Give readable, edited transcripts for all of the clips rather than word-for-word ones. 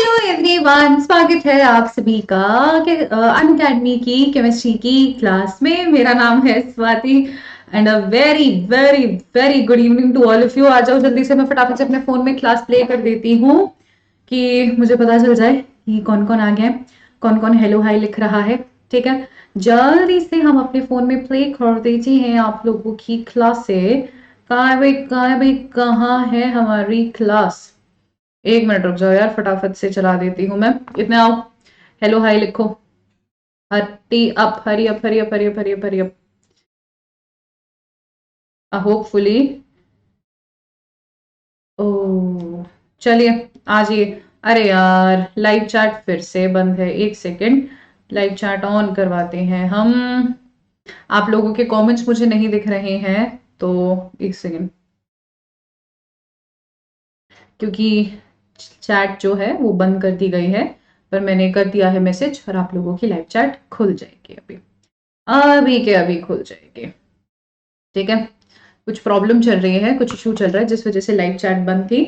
Hello everyone, स्वागत है आप सभी का अनअकैडमी की केमिस्ट्री की क्लास में। मेरा नाम है Swati and a very very very good evening to all of you. आ जाओ जल्दी से, मैं फटाफट से अपने फोन में क्लास प्ले कर देती हूँ कि मुझे पता चल जाए कि कौन कौन आ गया है, कौन कौन हेलो हाई लिख रहा है। ठीक है, जल्दी से हम अपने फोन में प्ले कर देते हैं आप लोगों की क्लास से। कहाँ है हमारी क्लास? एक मिनट रुक जाओ यार, फटाफट से चला देती हूँ मैं। इतने आओ, हेलो हाय लिखो। Hurry up hurry up hurry up hurry up hurry up hurry up. Hopefully. ओ चलिए, आ जाइए। अरे यार, लाइव चैट फिर से बंद है, एक सेकेंड। लाइव चैट ऑन करवाते हैं हम। आप लोगों के कमेंट्स मुझे नहीं दिख रहे हैं, तो एक सेकेंड, क्योंकि चैट जो है वो बंद कर दी गई है। पर मैंने कर दिया है मैसेज और आप लोगों की लाइव चैट खुल जाएगी अभी। अभी के अभी खुल जाएगी। ठीक है, कुछ प्रॉब्लम चल रही है, कुछ इशू चल रहा है जिस वजह से लाइव चैट बंद थी।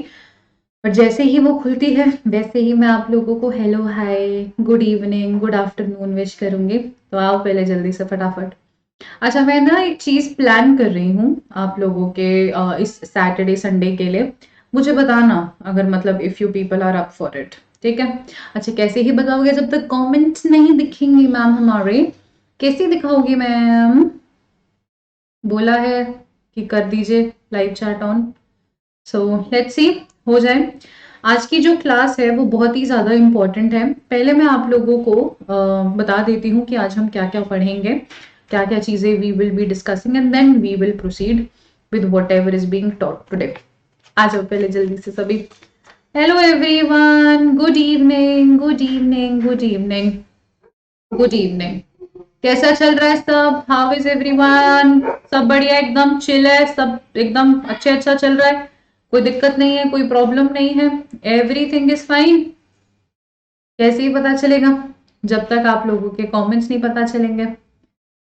पर जैसे ही वो खुलती है वैसे ही मैं आप लोगों को hello hi, good evening, good afternoon wish करूंगी। तो आओ पहले जल्दी से फटाफट। अच्छा, मैं ना एक चीज प्लान कर रही हूँ आप लोगों के इस सैटरडे संडे के लिए। मुझे बताना अगर मतलब if you people are up for it. ठीक है। अच्छा, कैसे ही बताओगे जब तक कमेंट्स नहीं दिखेंगे मैम हमारे? कैसे दिखाओगी मैम? बोला है कि कर दीजिए live chat on. So let's see, हो जाए। आज की जो क्लास है वो बहुत ही ज़्यादा इम्पोर्टेंट है। पहले मैं आप लोगों को बता देती हूँ कि आज हम क्या क्या पढ़ेंगे, क्या क्या चीज़ें we will be discussing and then we will proceed with whatever is being taught today. आ जाओ पहले जल्दी से सभी। Hello everyone, good evening, good evening, good evening, good evening. कैसा चल रहा है सब? How is everyone? सब बढ़िया, एकदम चिल है, सब एकदम अच्छा चल रहा है। कोई दिक्कत नहीं है, कोई प्रॉब्लम नहीं है, एवरीथिंग इज फाइन। कैसे ही पता चलेगा जब तक आप लोगों के कमेंट्स नहीं पता चलेंगे।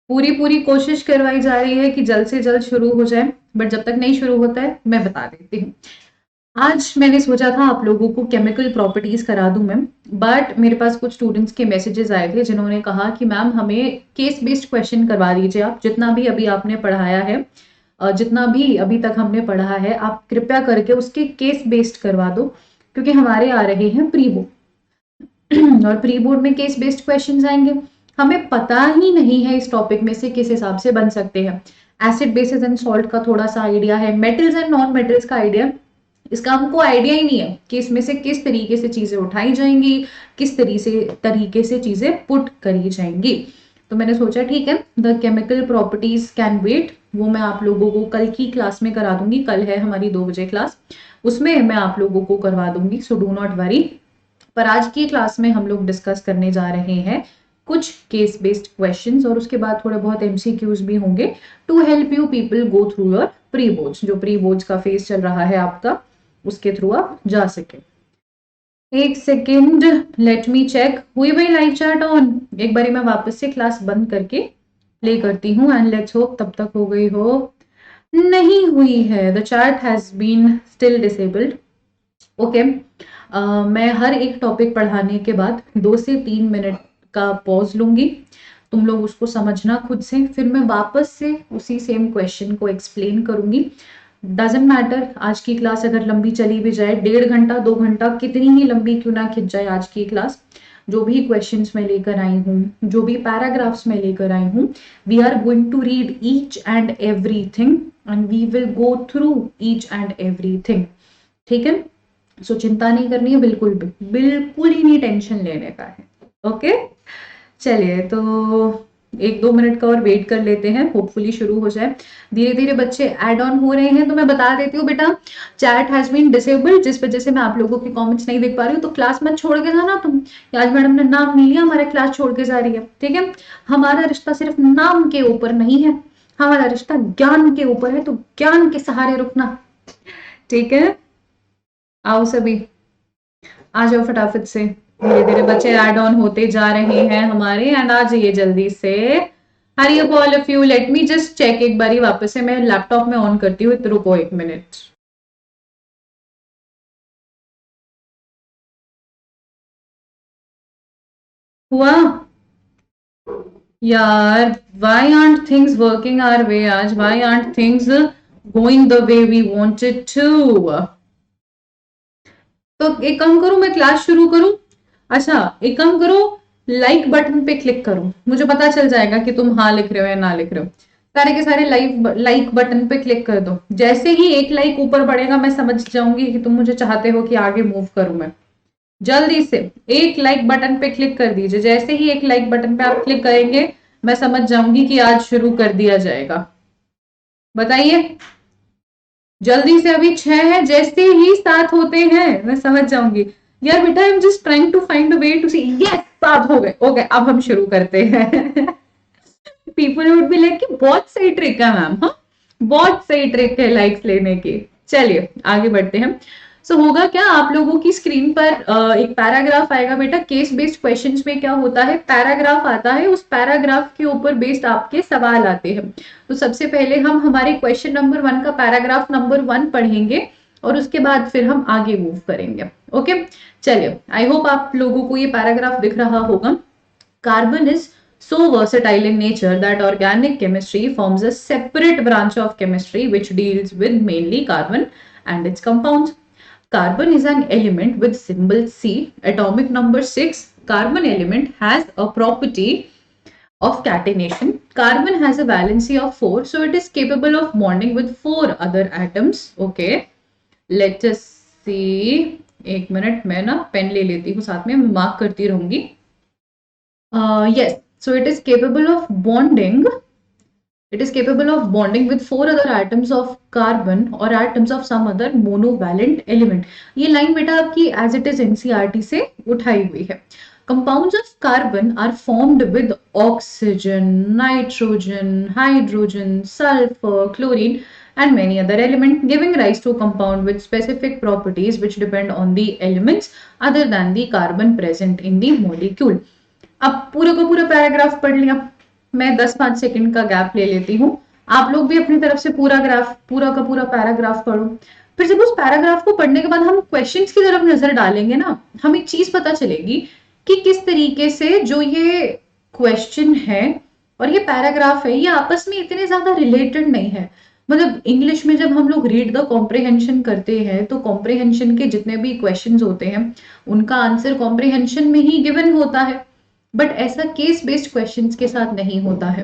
पूरी पूरी कोशिश करवाई जा रही है कि जल्द से जल्द शुरू हो जाए, बट जब तक नहीं शुरू होता है मैं बता देती हूँ। आज मैंने सोचा था आप लोगों को केमिकल प्रॉपर्टीज करा दूं मैम, बट मेरे पास कुछ स्टूडेंट्स के मैसेजेस आए थे जिन्होंने कहा कि मैम हमें केस बेस्ड क्वेश्चन करवा दीजिए आप। जितना भी अभी आपने पढ़ाया है, जितना भी अभी तक हमने पढ़ा है, आप कृपया करके उसके केस बेस्ड करवा दो, क्योंकि हमारे आ रहे हैं प्री बोर्ड और प्री बोर्ड में केस बेस्ड क्वेश्चंस आएंगे। हमें पता ही नहीं है इस टॉपिक में से किस हिसाब से बन सकते हैं। एसिड बेसिस एंड सॉल्ट का थोड़ा सा आइडिया है, मेटल्स एंड नॉन मेटल्स का आइडिया, इसका हमको आइडिया ही नहीं है कि इसमें से किस तरीके से चीजें उठाई जाएंगी, किस तरीके से चीजें पुट करी जाएंगी। तो मैंने सोचा ठीक है, the chemical properties can wait. वो मैं आप लोगों को कल की क्लास में करा दूंगी। कल है हमारी 2 बजे क्लास, उसमें मैं आप लोगों को करवा दूंगी, सो डू नॉट वरी। पर आज की क्लास में हम लोग डिस्कस करने जा रहे हैं कुछ केस बेस्ड क्वेश्चंस, और उसके बाद थोड़े बहुत एमसीक्यूज भी होंगे to help you people go through your pre boards. जो प्री बोर्ड्स का फेज चल रहा है आपका, उसके थ्रू आप जा सके। एक सेकेंड, लेट मी चेक, हुई भाई लाइव चैट ऑन? एक बारी मैं वापस से क्लास बंद करके प्ले करती हूँ एंड लेट्स होप तब तक हो गई हो। नहीं हुई है, the chat has been still disabled. Okay, मैं हर एक टॉपिक पढ़ाने के बाद 2 से 3 मिनट का पॉज लूंगी। तुम लोग उसको समझना खुद से, फिर मैं वापस से उसी सेम क्वेश्चन को एक्सप्लेन करूंगी। डजेंट मैटर आज की क्लास अगर लंबी चली भी जाए, 1.5 घंटा 2 घंटा, कितनी ही लंबी क्यों ना खिंच जाए आज की क्लास, जो भी क्वेश्चंस मैं लेकर आई हूँ, जो भी पैराग्राफ्स मैं लेकर आई हूँ, we are going to read each and everything and we will go through each and everything. ठीक है, सो चिंता नहीं करनी है, बिल्कुल भी बिल्कुल ही नहीं टेंशन लेने का है। ओके, चलिए तो 1-2 मिनट का और वेट कर लेते हैं, होपफुली शुरू हो जाए। धीरे धीरे बच्चे ऐड ऑन हो रहे हैं, तो मैं बता देती हूँ बेटा, चैट हैज बीन डिसेबल्ड, जिस वजह से मैं आप लोगों के कमेंट्स नहीं देख पा रही हूँ। तो क्लास मत छोड़ के जाना तुम, आज मैडम ने नाम नहीं लिया हमारे क्लास छोड़ के जा रही है। ठीक है, हमारा रिश्ता सिर्फ नाम के ऊपर नहीं है, हमारा रिश्ता ज्ञान के ऊपर है, तो ज्ञान के सहारे रुकना। ठीक है, आओ सभी, आ जाओ फटाफट से। धीरे धीरे बच्चे ऐड ऑन होते जा रहे हैं हमारे, एंड आ जाइए जल्दी से। Hurry up all of you. Let me just check एक बारी वापस से, मैं लैपटॉप में ऑन करती हूँ, तो रुको 1 मिनट। हुआ यार? Why aren't things working our way आज? Why aren't things going the way we wanted to? तो एक काम करूं, मैं क्लास शुरू करूं? अच्छा, एक काम करो, लाइक बटन पे क्लिक करो, मुझे पता चल जाएगा कि तुम हाँ लिख रहे हो या ना लिख रहे हो। सारे के सारे लाइक बटन पे क्लिक कर दो। जैसे ही एक लाइक ऊपर बढ़ेगा मैं समझ जाऊंगी कि तुम मुझे चाहते हो कि आगे मूव करूं मैं। जल्दी से एक लाइक बटन पे क्लिक कर दीजिए। जैसे ही एक लाइक बटन पे आप क्लिक करेंगे मैं समझ जाऊंगी कि आज शुरू कर दिया जाएगा। बताइए जल्दी से, अभी 6 है, जैसे ही 7 होते हैं मैं समझ जाऊंगी। यार बेटा I am just trying to find a way to see. Yes, 7 हो गए। ओके, अब हम शुरू करते हैं। पीपल वुड बी लाइक कि बहुत सही ट्रिक है मैम। हाँ, बहुत सही ट्रिक है लाइक्स लेने की। चलिए आगे बढ़ते हैं। सो होगा क्या, आप लोगों की स्क्रीन पर एक पैराग्राफ आएगा बेटा। केस बेस्ड क्वेश्चंस में क्या होता है, पैराग्राफ आता है, उस पैराग्राफ के ऊपर बेस्ड आपके सवाल आते हैं। तो सबसे पहले हम हमारे क्वेश्चन नंबर 1 का पैराग्राफ नंबर 1 पढ़ेंगे और उसके बाद फिर हम आगे मूव करेंगे। ओके, चलिए, आई होप आप लोगों को ये पैराग्राफ दिख रहा होगा। Carbon is so versatile in nature that organic chemistry forms a separate branch of chemistry which deals with mainly carbon and its compounds. Carbon is an element with symbol C, atomic number 6. Carbon element has a property of catenation. Carbon has a valency of 4, so it is capable of bonding with 4 other atoms. Okay, let us see. एक minute, मैं ना pen ले लेती हूँ साथ में, मैं mark करती रहूंगी। Yes, so it is capable of bonding. It is capable of bonding with 4 other atoms of carbon or atoms of some other monovalent element. ये लाइन बेटा आपकी as it is NCERT से उठाई हुई है। Compounds of carbon are formed with oxygen, nitrogen, hydrogen, sulfur, chlorine, and many other elements, giving rise to a compound with specific properties which depend on the elements other than the carbon present in the molecule. अब पूरा का पूरा paragraph पढ़ लिया, मैं 10-5 second का gap ले लेती हूँ। आप लोग भी अपनी तरफ से पूरा का पूरा पैराग्राफ पढ़ो। फिर जब उस पैराग्राफ को पढ़ने के बाद हम क्वेश्चंस की तरफ नजर डालेंगे ना, हमें चीज पता चलेगी कि किस तरीके से जो ये क्वेश्चन है और ये पैराग्राफ है, ये आपस में इतने ज्यादा रिलेटेड नहीं है। मतलब इंग्लिश में जब हम लोग रीड द कॉम्प्रिहेंशन करते हैं तो कॉम्प्रिहेंशन के जितने भी क्वेश्चंस होते हैं उनका आंसर कॉम्प्रिहेंशन में ही गिवन होता है, बट ऐसा केस बेस्ड क्वेश्चंस के साथ नहीं होता है।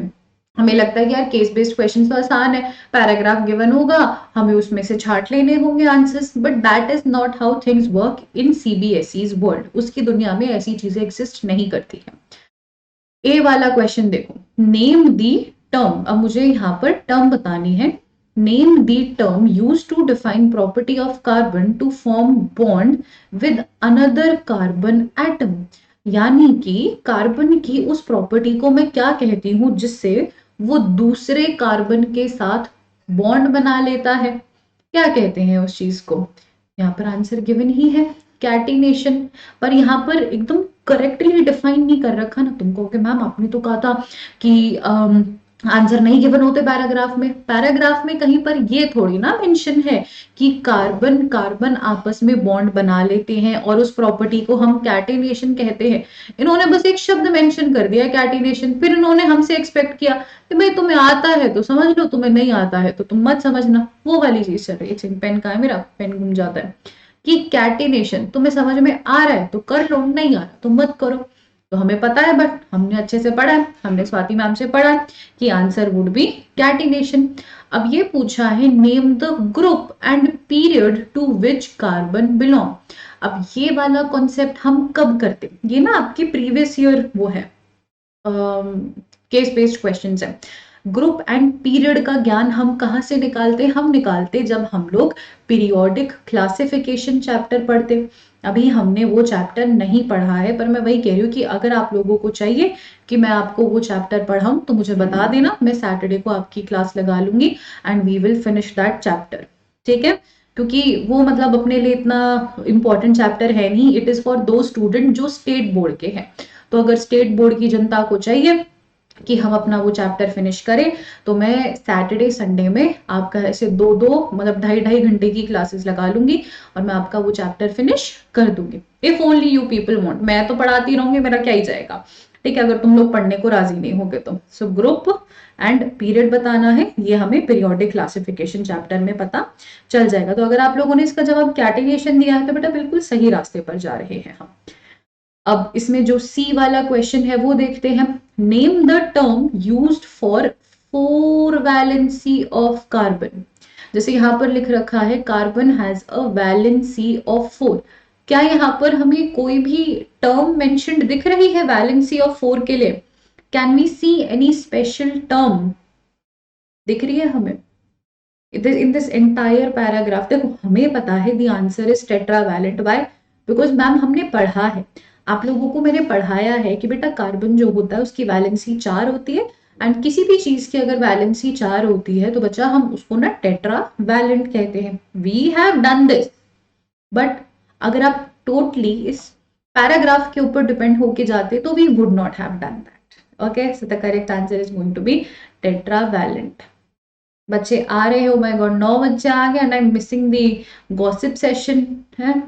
हमें लगता है कि यार केस बेस्ड क्वेश्चंस तो आसान है, पैराग्राफ गिवन होगा, हमें उसमें से छांट लेने होंगे answers, but that is not how things work in CBSE's world. उसकी दुनिया में ऐसी चीजें एग्जिस्ट नहीं करती है। ए वाला क्वेश्चन देखो, नेम दी टर्म। अब मुझे यहाँ पर टर्म बतानी है। Name the term use to define property of carbon to form bond with another carbon atom. यानी कि कार्बन की उस प्रॉपर्टी को मैं क्या कहती हूं जिससे वो दूसरे कार्बन के साथ बॉन्ड बना लेता है, क्या कहते हैं उस चीज को? यहाँ पर आंसर गिवन ही है, कैटिनेशन। पर यहाँ पर एकदम करेक्टली डिफाइन नहीं कर रखा ना। तुम कहोगे मैम आपने तो कहा था कि आंसर नहीं गिवन होते पैराग्राफ में। पैराग्राफ में कहीं पर ये थोड़ी ना मेंशन है कि कार्बन कार्बन आपस में बॉन्ड बना लेते हैं और उस प्रॉपर्टी को हम कैटिनेशन कहते हैं। इन्होंने बस एक शब्द मेंशन कर दिया कैटिनेशन, फिर इन्होंने हमसे एक्सपेक्ट किया कि भाई तुम्हें आता है तो समझ लो, तुम्हें नहीं आता है तो तुम मत समझना। वो वाली चीज चल रही है। पेन का है मेरा, पेन घूम जाता है। कि कैटिनेशन तुम्हें समझ में आ रहा है तो कर लो, नहीं आ रहा तो मत करो। तो हमें पता है, बट हमने अच्छे से पढ़ा है, हमने स्वाति मैम से पढ़ा कि आंसर वुड बी कैटिनेशन। अब ये पूछा है name the group and period to which carbon belong. अब ये वाला कॉन्सेप्ट हम कब करते हैं? ये ना आपके प्रीवियस ईयर वो है, केस बेस्ड क्वेश्चंस है। ग्रुप एंड पीरियड का ज्ञान हम कहाँ से निकालते? हम निकालते जब हम लोग पीरियोडिक क्लासिफिकेशन चैप्टर पढ़ते। अभी हमने वो चैप्टर नहीं पढ़ा है, पर मैं वही कह रही हूँ कि अगर आप लोगों को चाहिए कि मैं आपको वो चैप्टर पढ़ाऊं तो मुझे बता देना, मैं सैटरडे को आपकी क्लास लगा लूंगी and we will finish that chapter. ठीक है, क्योंकि वो मतलब अपने लिए इतना इंपॉर्टेंट चैप्टर है नहीं। इट इज फॉर दो स्टूडेंट जो स्टेट बोर्ड के हैं। तो अगर स्टेट बोर्ड की जनता को चाहिए कि हम अपना वो चैप्टर फिनिश करें। तो मैं सैटरडे संडे में आपका ऐसे 2-2 मतलब 2.5-2.5 घंटे की क्लासेस लगा लूंगी और मैं आपका वो चैप्टर फिनिश कर दूंगी। If only you people want, मैं तो पढ़ाती रहूंगी, मेरा क्या ही जाएगा, ठीक है, अगर तुम लोग पढ़ने को राजी नहीं होगे तो। सो ग्रुप एंड पीरियड बताना है, ये हमें पीरियोडिक क्लासिफिकेशन चैप्टर में पता चल जाएगा। तो अगर आप लोगों ने इसका जवाब कैटेगरीशन दिया है तो बेटा बिल्कुल सही रास्ते पर जा रहे हैं हम। अब इसमें जो सी वाला क्वेश्चन है वो देखते हैं। Name the term used for 4 valency of carbon. जैसे यहां पर लिख रखा है carbon has a valency of 4। क्या यहां पर हमें कोई भी टर्म मेंशन्ड दिख रही है वैलेंसी ऑफ 4 के लिए? Can we see any special term दिख रही है हमें इन दिस एंटायर पैराग्राफ? देखो हमें पता है the answer is tetravalent. Why? Because ma'am हमने पढ़ा है, आप लोगों को मैंने पढ़ाया है कि बेटा कार्बन जो होता है उसकी वैलेंसी 4 होती है, एंड किसी भी चीज की अगर वैलेंसी 4 होती है तो बच्चा हम उसको ना टेट्रावैलेंट कहते हैं। We have done this, but अगर आप टोटली इस पैराग्राफ के ऊपर डिपेंड होके जाते तो we would not have done that. Okay, so the correct answer is going to be tetravalent. बच्चे आ रहे हो, मैं गॉड 9 बच्चे आ गए and I am missing the gossip session है।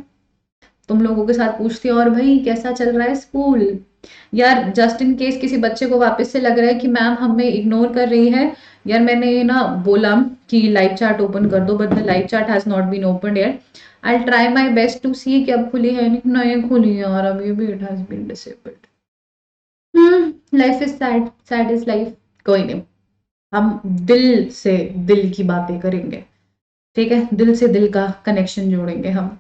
तुम लोगों के साथ पूछती और भाई कैसा चल रहा है स्कूल। यार जस्ट इन केस किसी बच्चे को वापस से लग रहा है कि मैम हमें इग्नोर कर रही है, यार मैंने ना बोला कि लाइव चैट ओपन कर दो but the live chat has not been open yet. I try my best to see कि अब खुली है नहीं खुली है, और अभी भी it has been disabled. Life is sad, sad is life. कोई नहीं, हम दिल से दिल की बातें करेंगे, ठीक है, दिल से दिल का कनेक्शन जोड़ेंगे हम।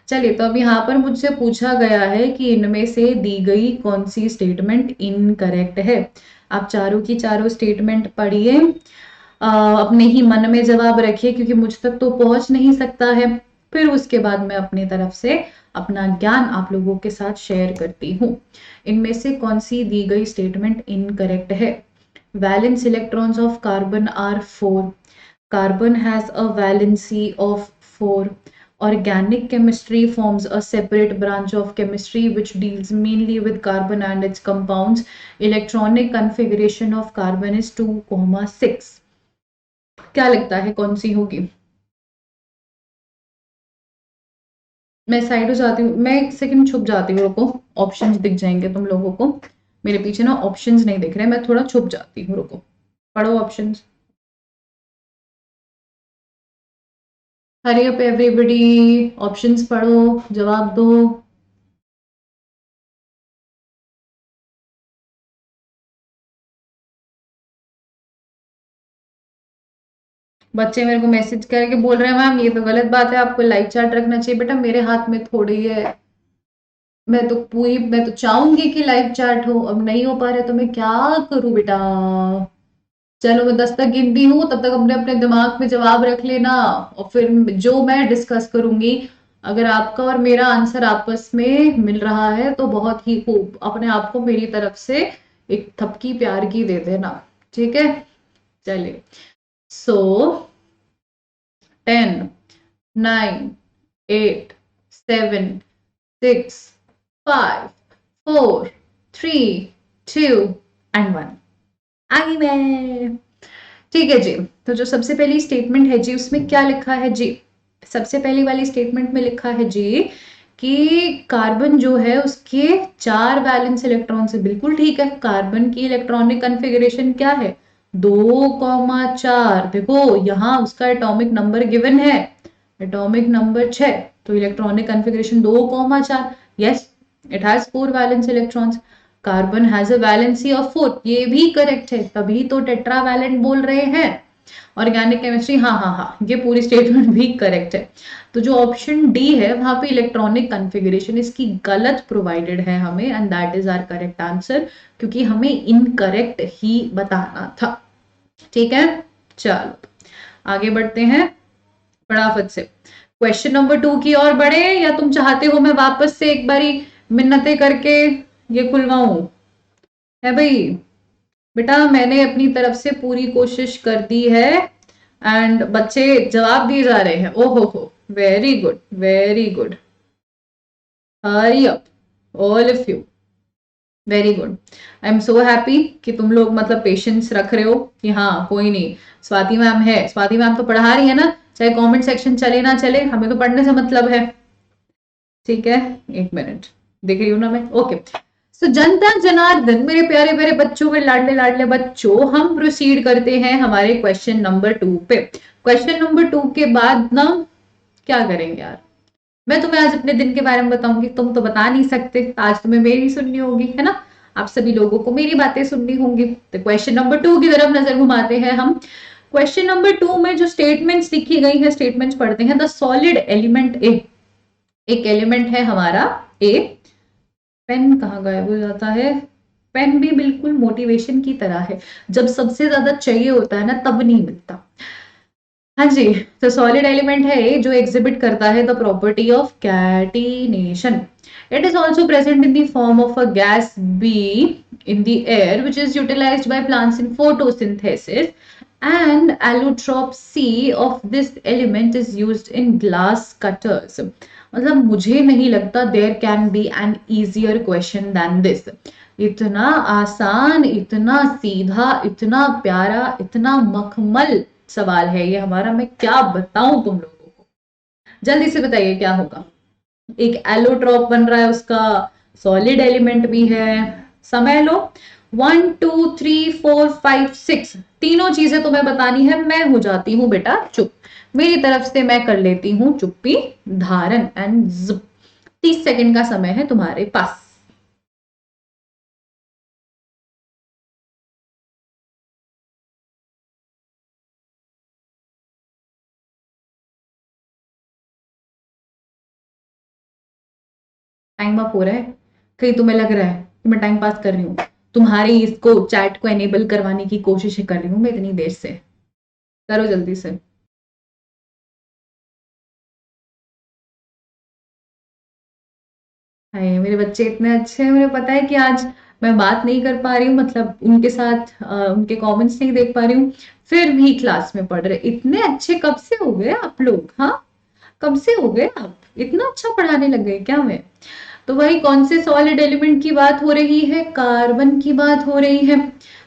चलिए, तो अब यहाँ पर मुझसे पूछा गया है कि इनमें से दी गई कौन सी स्टेटमेंट इनकरेक्ट है। आप चारों की चारों स्टेटमेंट पढ़िए, अपने ही मन में जवाब रखिए क्योंकि मुझ तक तो पहुंच नहीं सकता है। फिर उसके बाद मैं अपनी तरफ से अपना ज्ञान आप लोगों के साथ शेयर करती हूँ। इनमें से कौन सी दी गई स्टेटमेंट इनकरेक्ट है? Valence electrons of carbon are 4। Carbon has a valency of 4. Organic chemistry forms a separate branch of chemistry which deals mainly with carbon and its compounds. Electronic configuration of carbon is 2,6. क्या लगता है कौन सी होगी? मैं side हो जाती हूँ, मैं एक सेकंड छुप जाती हूँ, रुको। ऑप्शंस दिख जाएंगे तुम लोगों को, मेरे पीछे ना ऑप्शंस नहीं दिख रहे, मैं थोड़ा छुप जाती हूँ, रुको। पढ़ो options. Hurry up everybody, options पढ़ो, जवाब दो। बच्चे मेरे को मैसेज करके बोल रहे हैं मैम ये तो गलत बात है, आपको लाइव चैट रखना चाहिए। बेटा मेरे हाथ में थोड़ी है, मैं तो चाहूंगी कि लाइव चैट हो, अब नहीं हो पा रहा तो मैं क्या करूं बेटा। चलो मैं 10 तक गिनती हूँ, तब तक अपने अपने दिमाग में जवाब रख लेना, और फिर जो मैं डिस्कस करूंगी अगर आपका और मेरा आंसर आपस में मिल रहा है तो बहुत ही खूब, अपने आप को मेरी तरफ से एक थपकी प्यार की दे देना, ठीक है। चलिए, सो 10, 9, 8, 7, 6, 5, 4, 3, 2 एंड 1। आगे मैं, ठीक है जी। तो जो सबसे पहली स्टेटमेंट है जी उसमें क्या लिखा है जी? सबसे पहली वाली स्टेटमेंट में लिखा है जी कि कार्बन जो है उसके 4 वैलेंस इलेक्ट्रॉन से, बिल्कुल ठीक है। कार्बन की इलेक्ट्रॉनिक कन्फिगरेशन क्या है? 2,4। देखो यहाँ उसका एटॉमिक नंबर गिवन है, एटॉमिक नंबर 6, तो electronic configuration 2,4। Yes, it has 4 valence electrons. Carbon has a valency of 4, ये भी करेक्ट है, तभी तो टेट्रावैलेंट बोल रहे हैं। ऑर्गेनिक केमिस्ट्री, हाँ हाँ हाँ, ये पूरी स्टेटमेंट भी करेक्ट है। तो जो ऑप्शन डी है वहां पे इलेक्ट्रॉनिक कन्फिगरेशन इसकी गलत प्रोवाइडेड है हमें, and that is our correct answer, क्योंकि हमें इनकरेक्ट ही बताना था, ठीक है। चलो आगे बढ़ते हैं फटाफट से, क्वेश्चन नंबर 2 की ओर बढ़े, या तुम चाहते हो मैं वापस से एक बारी मिन्नतें करके ये खुलवाऊं? है भाई, बेटा मैंने अपनी तरफ से पूरी कोशिश कर दी है, एंड बच्चे जवाब दिए जा रहे हैं। ओहो हो, very good very good, Hari up all of you. Very good. I am so happy कि तुम लोग मतलब पेशेंस रख रहे हो कि हाँ कोई नहीं, स्वाति मैम है, स्वाति मैम तो पढ़ा रही है ना, चाहे कमेंट सेक्शन चले ना चले, हमें तो पढ़ने से मतलब है। ठीक है, एक मिनट, देख रही हूँ ना मैं, ओके। सो जनता जनार्दन, मेरे प्यारे प्यारे बच्चों, में लाडले लाडले बच्चों, हम प्रोसीड करते हैं हमारे क्वेश्चन नंबर 2 पे। क्वेश्चन नंबर 2 के बाद ना क्या करेंगे यार, मैं तुम्हें आज अपने दिन के बारे में बताऊंगी, तुम तो बता नहीं सकते, आज तुम्हें मेरी सुननी होगी, है ना, आप सभी लोगों को मेरी बातें सुननी होंगी। तो क्वेश्चन नंबर 2 की तरफ नजर घुमाते हैं हम। क्वेश्चन नंबर 2 में जो स्टेटमेंट्स लिखी गई है, स्टेटमेंट्स पढ़ते हैं। द सॉलिड एलिमेंट ए, एक एलिमेंट है हमारा ए। पेन कहाँ गायब हो जाता है, पेन भी बिल्कुल मोटिवेशन की तरह है, जब सबसे ज्यादा चाहिए होता है ना तब नहीं मिलता। हाँ जी, तो सॉलिड एलिमेंट है ए जो एग्जिबिट करता है the property of catenation. It is also present in the form of a gas be in the air which is utilized by plants in photosynthesis, and allotrope C of this element is used in glass cutters। मतलब मुझे नहीं लगता there can be an easier question than this. इतना आसान, इतना सीधा, इतना प्यारा, इतना मखमल सवाल है ये हमारा, मैं क्या बताऊं तुम लोगों को। जल्दी से बताइए क्या होगा। एक एलोट्रॉप बन रहा है, उसका सॉलिड एलिमेंट भी है, समय लो। 1 2 3 4 5 6 तीनों चीजें तुम्हें बतानी है, मैं हो जाती हूँ बेटा चुप, मेरी तरफ से मैं कर लेती हूँ चुप्पी धारण एंड 30 सेकंड का समय है तुम्हारे पास। टाइम अप हो रहा है, कहीं तुम्हें लग रहा है कि मैं टाइम पास कर रही हूँ, तुम्हारी इसको चैट को एनेबल करवाने की कोशिश कर रही हूँ मैं इतनी देर से, करो जल्दी से। हाय मेरे बच्चे इतने अच्छे हैं, मुझे पता है कि आज मैं बात नहीं कर पा रही हूँ, मतलब उनके साथ उनके कमेंट्स नहीं देख पा रही हूँ, फिर भी क्लास में पढ़ रहे। इतने अच्छे कब से हो गए आप लोग, हाँ कब से हो गए आप, इतना अच्छा पढ़ाने लग गए क्या मैं। तो वही कौन से सॉलिड एलिमेंट की बात हो रही है, कार्बन की बात हो रही है।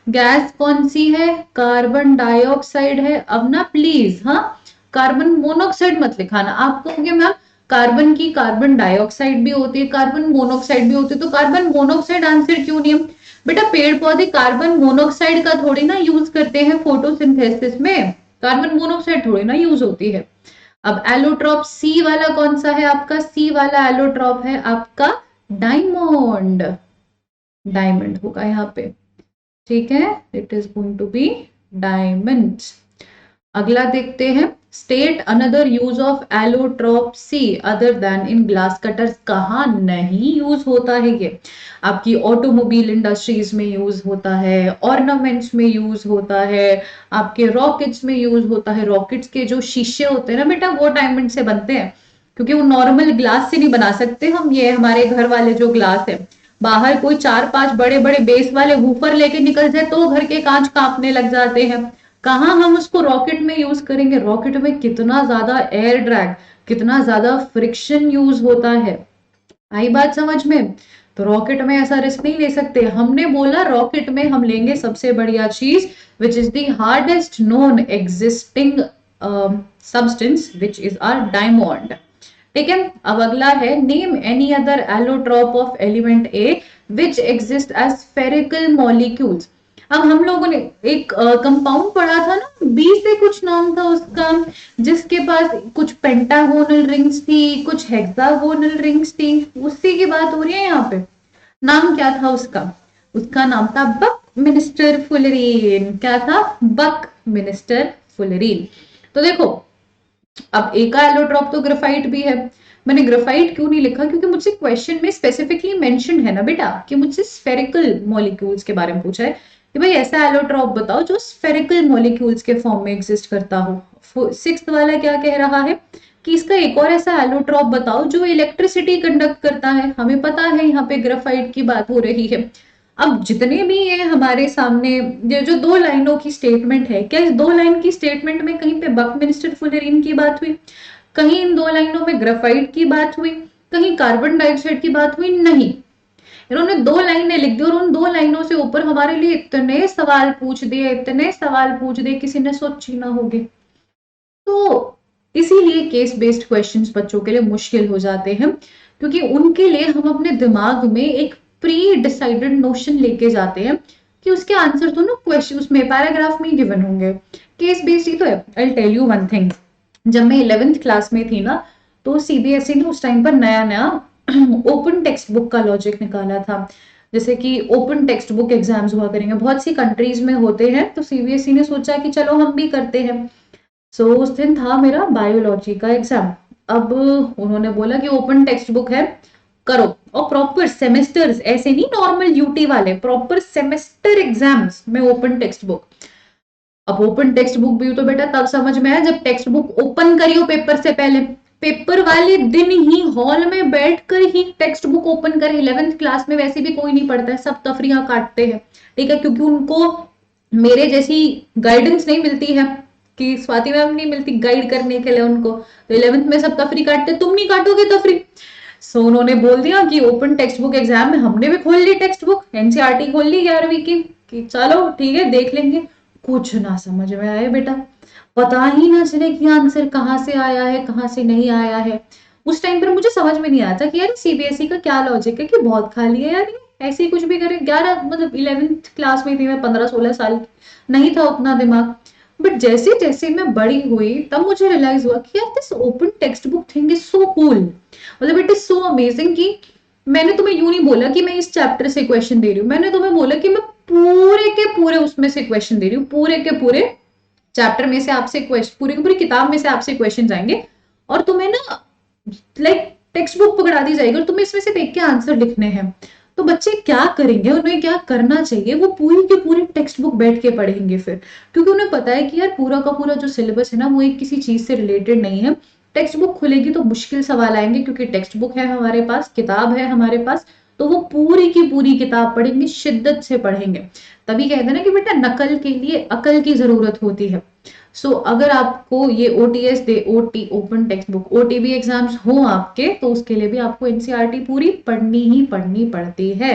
गैस कौन सी है, कार्बन डाइऑक्साइड है। अब ना प्लीज हाँ, कार्बन मोनोऑक्साइड मत लिखाना, आप कहोगे मैम कार्बन की कार्बन डाइऑक्साइड भी होती है, कार्बन मोनोऑक्साइड भी होती है, तो कार्बन मोनोऑक्साइड आंसर क्यों नहीं है बेटा। पेड़ पौधे कार्बन मोनोऑक्साइड का थोड़ी ना यूज करते हैं फोटोसिंथेसिस में, कार्बन मोनोऑक्साइड थोड़ी ना यूज होती है। अब एलोट्रॉप सी वाला कौन सा है आपका, सी वाला एलोट्रॉप है आपका डायमंड, डायमंड होगा यहाँ पे, ठीक है, it is going to be diamond. अगला देखते हैं, state another use of allotrope C other than in glass cutters. कहाँ नहीं यूज होता है ये, आपकी ऑटोमोबाइल इंडस्ट्रीज में यूज होता है, ऑर्नामेंट्स में यूज होता है, आपके रॉकेट्स में यूज होता है। रॉकेट्स के जो शीशे होते हैं ना बेटा वो डायमंड से बनते हैं, क्योंकि वो नॉर्मल ग्लास से नहीं बना सकते हम। ये हमारे घर वाले जो ग्लास है, बाहर कोई 4 5 बड़े बड़े बेस वाले वूफर लेके निकल जाए तो घर के कांच कांपने लग जाते हैं। कहाँ हम उसको रॉकेट में यूज करेंगे, रॉकेट में कितना ज्यादा एयर ड्रैग, कितना ज्यादा फ्रिक्शन यूज होता है, आई बात समझ में। तो रॉकेट में ऐसा रिस्क नहीं ले सकते, हमने बोला रॉकेट में हम लेंगे सबसे बढ़िया चीज which is the hardest known existing substance which is are diamond. ठीक है, अब अगला है, name any other allotrope of element A which exist as spherical molecules. अब हम लोगों ने एक कंपाउंड पढ़ा था ना, बी से कुछ नाम था उसका, जिसके पास कुछ पेंटागोनल रिंग्स थी, कुछ हेक्सागोनल रिंग्स थी, उसी की बात हो रही है यहाँ पे। नाम क्या था उसका, उसका नाम था बक मिनिस्टर फुलरीन। क्या था, बक मिनिस्टर फुलरीन। तो देखो, अब एक एलोट्रॉप तो ग्रेफाइट भी है। मैंने ग्रेफाइट क्यों नहीं लिखा, क्योंकि मुझसे क्वेश्चन में स्पेसिफिकली मेंशन है ना बेटा, कि मुझसे स्फेरिकल मॉलिक्यूल्स के बारे में पूछा है कि भाई ऐसा एलोट्रॉप बताओ जो स्फेरिकल मॉलिक्यूल्स के फॉर्म में एग्जिस्ट करता हो। 6th वाला क्या कह रहा है कि इसका एक और ऐसा एलोट्रॉप बताओ जो इलेक्ट्रिसिटी कंडक्ट करता है। हमें पता है यहाँ पे ग्रेफाइट की बात हो रही है। अब जितने भी ये हमारे सामने ये जो 2 लाइनों की स्टेटमेंट है, क्या इस 2 लाइन की स्टेटमेंट में कहीं पे बकमिंस्टर फुलरीन की बात हुई, कहीं इन 2 लाइनों में ग्रेफाइट की बात हुई, कहीं कार्बन डाइऑक्साइड की बात हुई, नहीं। इन्होंने 2 लाइनें लिख दी और उन 2 लाइनों से ऊपर हमारे लिए इतने सवाल पूछ दिए, इतने सवाल पूछ दिए, किसी ने सोची ना होगी। तो इसीलिए केस बेस्ड क्वेश्चंस बच्चों के लिए मुश्किल हो जाते हैं, क्योंकि उनके लिए हम अपने दिमाग में एक प्री डिसाइडेड नोशन लेके जाते हैं कि उसके आंसर तो ना क्वेश्चन उसमें पैराग्राफ में ही गिवन होंगे। केस बेस्ड ही तो है। I tell you one thing, जब मैं 11th क्लास में थी ना, तो सीबीएसई ने उस टाइम पर नया नया ओपन टेक्स्ट बुक का लॉजिक निकाला था। जैसे कि ओपन टेक्स्ट बुक एग्जाम्स हुआ करेंगे, बहुत सी कंट्रीज में होते हैं, तो सीबीएसई ने सोचा कि चलो हम भी करते हैं। सो उस दिन था मेरा बायोलॉजी का एग्जाम। अब उन्होंने बोला कि ओपन टेक्स्ट बुक है, करो। और प्रॉपर सेमेस्टर्स, ऐसे नहीं नॉर्मल यूटी वाले, प्रॉपर सेमेस्टर एग्जाम्स में ओपन टेक्स्ट बुक। अब ओपन टेक्स्ट बुक भी तो बेटा तब समझ में आया जब टेक्स्ट बुक ओपन करी हो पेपर से पहले। पेपर वाले दिन ही हॉल में बैठकर ही टेक्स्ट बुक ओपन करे। 11th क्लास में वैसे भी कोई नहीं पढ़ता है, सब तफरीयां काटते हैं, ठीक है, क्योंकि उनको मेरे जैसी गाइडेंस नहीं मिलती है, कि स्वाति मैम नहीं मिलती गाइड करने के लिए उनको। तो 11th में सब तफरी काटते, तुम नहीं काटोगे तफरी। सो उन्होंने बोल दिया कि ओपन टेक्स्ट बुक एग्जाम में हमने भी खोल ली टेक्स्ट बुक, एनसीईआरटी खोल ली 11वीं की, कि चलो ठीक है देख लेंगे। कुछ ना समझ में आए बेटा, पता ही ना चले कि आंसर कहाँ से आया है कहाँ से नहीं आया है। उस टाइम पर मुझे समझ में नहीं आता कि यार सीबीएसई का क्या लॉजिक है, कि बहुत खाली है यार, ऐसे ही कुछ भी करे। 11 मतलब 11th क्लास में थी मैं, 15-16 साल, नहीं था उतना दिमाग। बट जैसे जैसे मैं बड़ी हुई तब मुझे रियलाइज हुआ कि यार this open text book thing is so cool, मतलब इट इज सो अमेजिंग। कि मैंने तुम्हें यूं नहीं बोला कि मैं इस चैप्टर से क्वेश्चन दे रही हूँ, मैंने तुम्हें बोला कि मैं पूरे के पूरे उसमें से क्वेश्चन दे रही हूँ, पूरे के पूरे चैप्टर में से आपसे क्वेश्चन, पूरी की पूरी किताब में से आपसे क्वेश्चन आएंगे, और तुम्हें ना लाइक टेक्स्ट बुक पकड़ा दी जाएगी और तुम्हें इसमें से देख के आंसर लिखने हैं। तो बच्चे क्या करेंगे, उन्हें क्या करना चाहिए, वो पूरी की पूरी टेक्स्ट बुक बैठ के पढ़ेंगे फिर, क्योंकि उन्हें पता है कि यार पूरा का पूरा जो सिलेबस है ना वो एक किसी चीज से रिलेटेड नहीं है। टेक्स्ट बुक खुलेगी तो मुश्किल सवाल आएंगे, क्योंकि टेक्स्ट बुक है हमारे पास, किताब है हमारे पास, तो वो पूरी की पूरी किताब पढ़ेंगे, शिद्दत से पढ़ेंगे। तभी कहते हैं ना कि बेटा नकल के लिए अकल की जरूरत होती है। अगर आपको ये ओटीएस दे, OT open text book, OTB exams हो आपके, तो उसके लिए भी आपको एनसीईआरटी पूरी पढ़नी ही पढ़नी पड़ती है।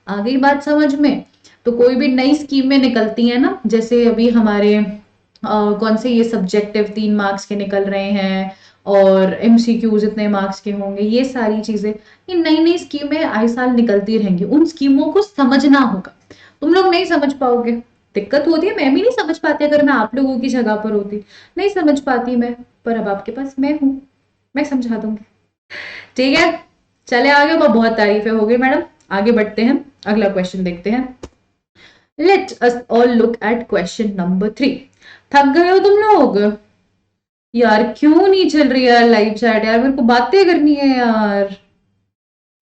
आ गई बात समझ में? तो कोई भी नई स्कीमें निकलती है ना, जैसे अभी हमारे कौन से ये सब्जेक्टिव 3 मार्क्स के निकल रहे हैं, और एमसीक्यूज इतने मार्क्स के होंगे, ये सारी चीजें, ये नई नई स्कीमें आए साल निकलती रहेंगी, उन स्कीमों को समझना होगा। तुम लोग नहीं समझ पाओगे, दिक्कत होती है, मैं भी नहीं समझ पाती अगर मैं आप लोगों की जगह पर होती, नहीं समझ पाती मैं, पर अब आपके पास मैं हूं, मैं समझा दूंगी। ठीक है, चले आगे, बहुत तारीफें हो गई मैडम, आगे बढ़ते हैं, अगला क्वेश्चन देखते हैं। Let us all look at question number 3। थक गए हो तुम लोग? यार क्यों नहीं चल रही यार लाइव चैट, यार मेरे को बातें करनी है यार,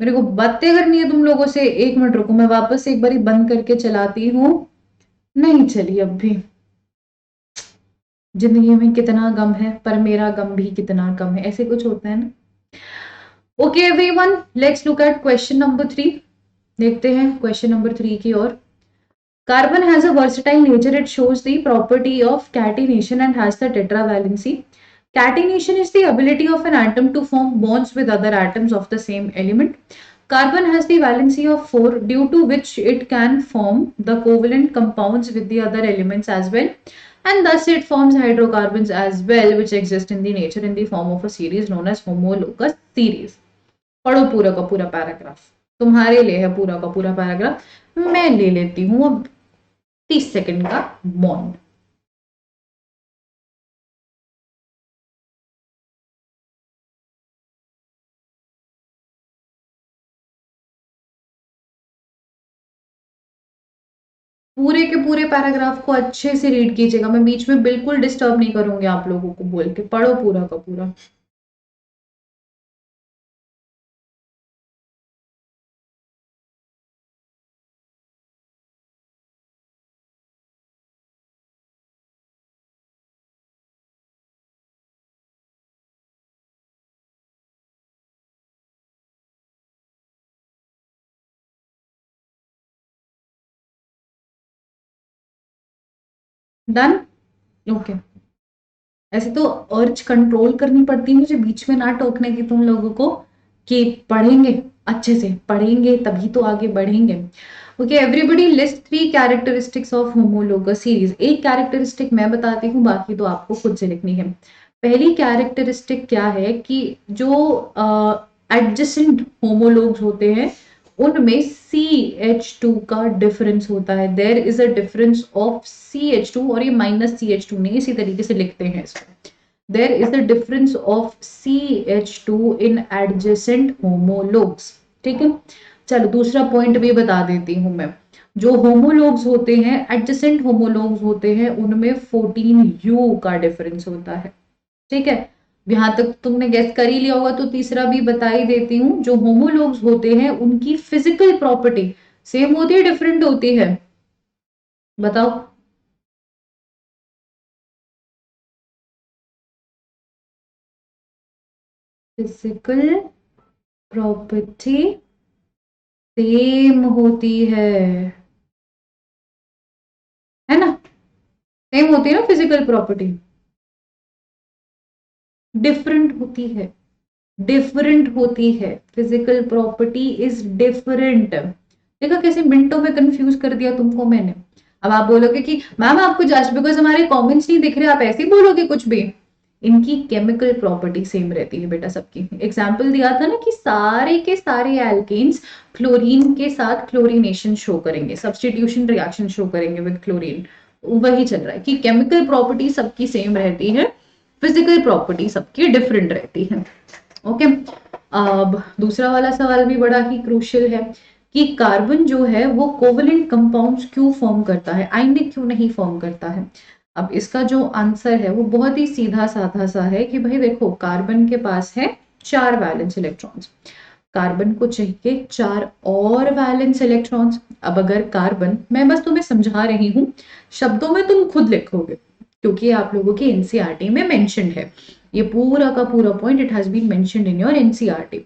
मेरे को बातें करनी है तुम लोगों से। 1 मिनट रुको, मैं वापस एक बार बंद करके चलाती हूँ। नहीं चली अब भी। जिंदगी में कितना गम है पर मेरा गम भी कितना कम है, ऐसे कुछ होता है ना। Okay everyone, let's look at question number 3। देखते हैं क्वेश्चन नंबर 3 की ओर। Carbon has a versatile nature. It shows the property of catenation and has the tetravalency. Catenation is the ability of an atom to form bonds with other atoms of the same element. Carbon has the valency of 4, due to which it can form the covalent compounds with the other elements as well. And thus it forms hydrocarbons as well, which exist in the nature in the form of a series known as homologous series. पढ़ो पूरा का पूरा paragraph, तुम्हारे लिए है पूरा का पूरा पैराग्राफ। मैं ले लेती हूँ अब 30 सेकंड का मौन। पूरे के पूरे पैराग्राफ को अच्छे से रीड कीजिएगा, मैं बीच में बिल्कुल डिस्टर्ब नहीं करूंगी आप लोगों को बोल के, पढ़ो पूरा का पूरा। डन? ओके। ऐसे तो अर्ज कंट्रोल करनी पड़ती है मुझे बीच में ना टोकने की तुम लोगों को, कि पढ़ेंगे, अच्छे से पढ़ेंगे तभी तो आगे बढ़ेंगे। Okay everybody list 3 characteristics of homologous series. एक कैरेक्टरिस्टिक मैं बताती हूँ, बाकी तो आपको खुद से लिखनी है। पहली कैरेक्टरिस्टिक क्या है कि जो एडजेसेंट होमोलोग्स होते हैं उनमें CH2 का डिफरेंस होता है। There is a difference of CH2, और ये -CH2 नहीं, इसी तरीके से लिखते हैं इसको। There is a difference of CH2 in adjacent homologues। ठीक है, चलो दूसरा पॉइंट भी बता देती हूं मैं। जो होमोलोग्स होते हैं, एडजेसेंट होमोलोग्स होते हैं, उनमें 14U का डिफरेंस होता है। ठीक है, यहां तक तुमने गेस कर ही लिया होगा तो तीसरा भी बता ही देती हूँ। जो होमोलोग्स होते हैं उनकी फिजिकल प्रॉपर्टी सेम होती है, डिफरेंट होती है? बताओ। फिजिकल प्रॉपर्टी सेम होती है ना? सेम होती है ना फिजिकल प्रॉपर्टी? डिफरेंट होती है, डिफरेंट होती है। Physical property is different. देखा कैसे मिनटों में कंफ्यूज कर दिया तुमको मैंने। अब आप बोलोगे कि मैम आपको जस्ट बिकॉज हमारे कमेंट्स नहीं दिख रहे आप ऐसे ही बोलोगे कुछ भी। इनकी केमिकल प्रॉपर्टी सेम रहती है बेटा सबकी। एग्जाम्पल दिया था ना कि सारे के सारे एल्केन्स क्लोरीन के साथ क्लोरीनेशन शो करेंगे, सब्सटीट्यूशन रिएक्शन शो करेंगे विद क्लोरीन। वही चल रहा है कि केमिकल प्रॉपर्टी सबकी सेम रहती है, फिजिकल प्रॉपर्टी सबकी डिफरेंट रहती है। ओके, अब दूसरा वाला सवाल भी बड़ा ही क्रूशियल है कि कार्बन जो है वो कोवलेंट कंपाउंड्स क्यों फॉर्म करता है, आयनिक क्यों नहीं फॉर्म करता है? अब इसका जो आंसर है वो बहुत ही सीधा साधा सा है कि भाई देखो, कार्बन के पास है 4 वैलेंस इलेक्ट्रॉन्स, कार्बन को चाहिए 4 और वैलेंस इलेक्ट्रॉन्स। अब अगर कार्बन, मैं बस तुम्हें समझा रही हूं, शब्दों में तुम खुद लिखोगे क्योंकि आप लोगों के एनसीईआरटी में मेंशन्ड है ये पूरा का पूरा point, it has been mentioned in your NCERT.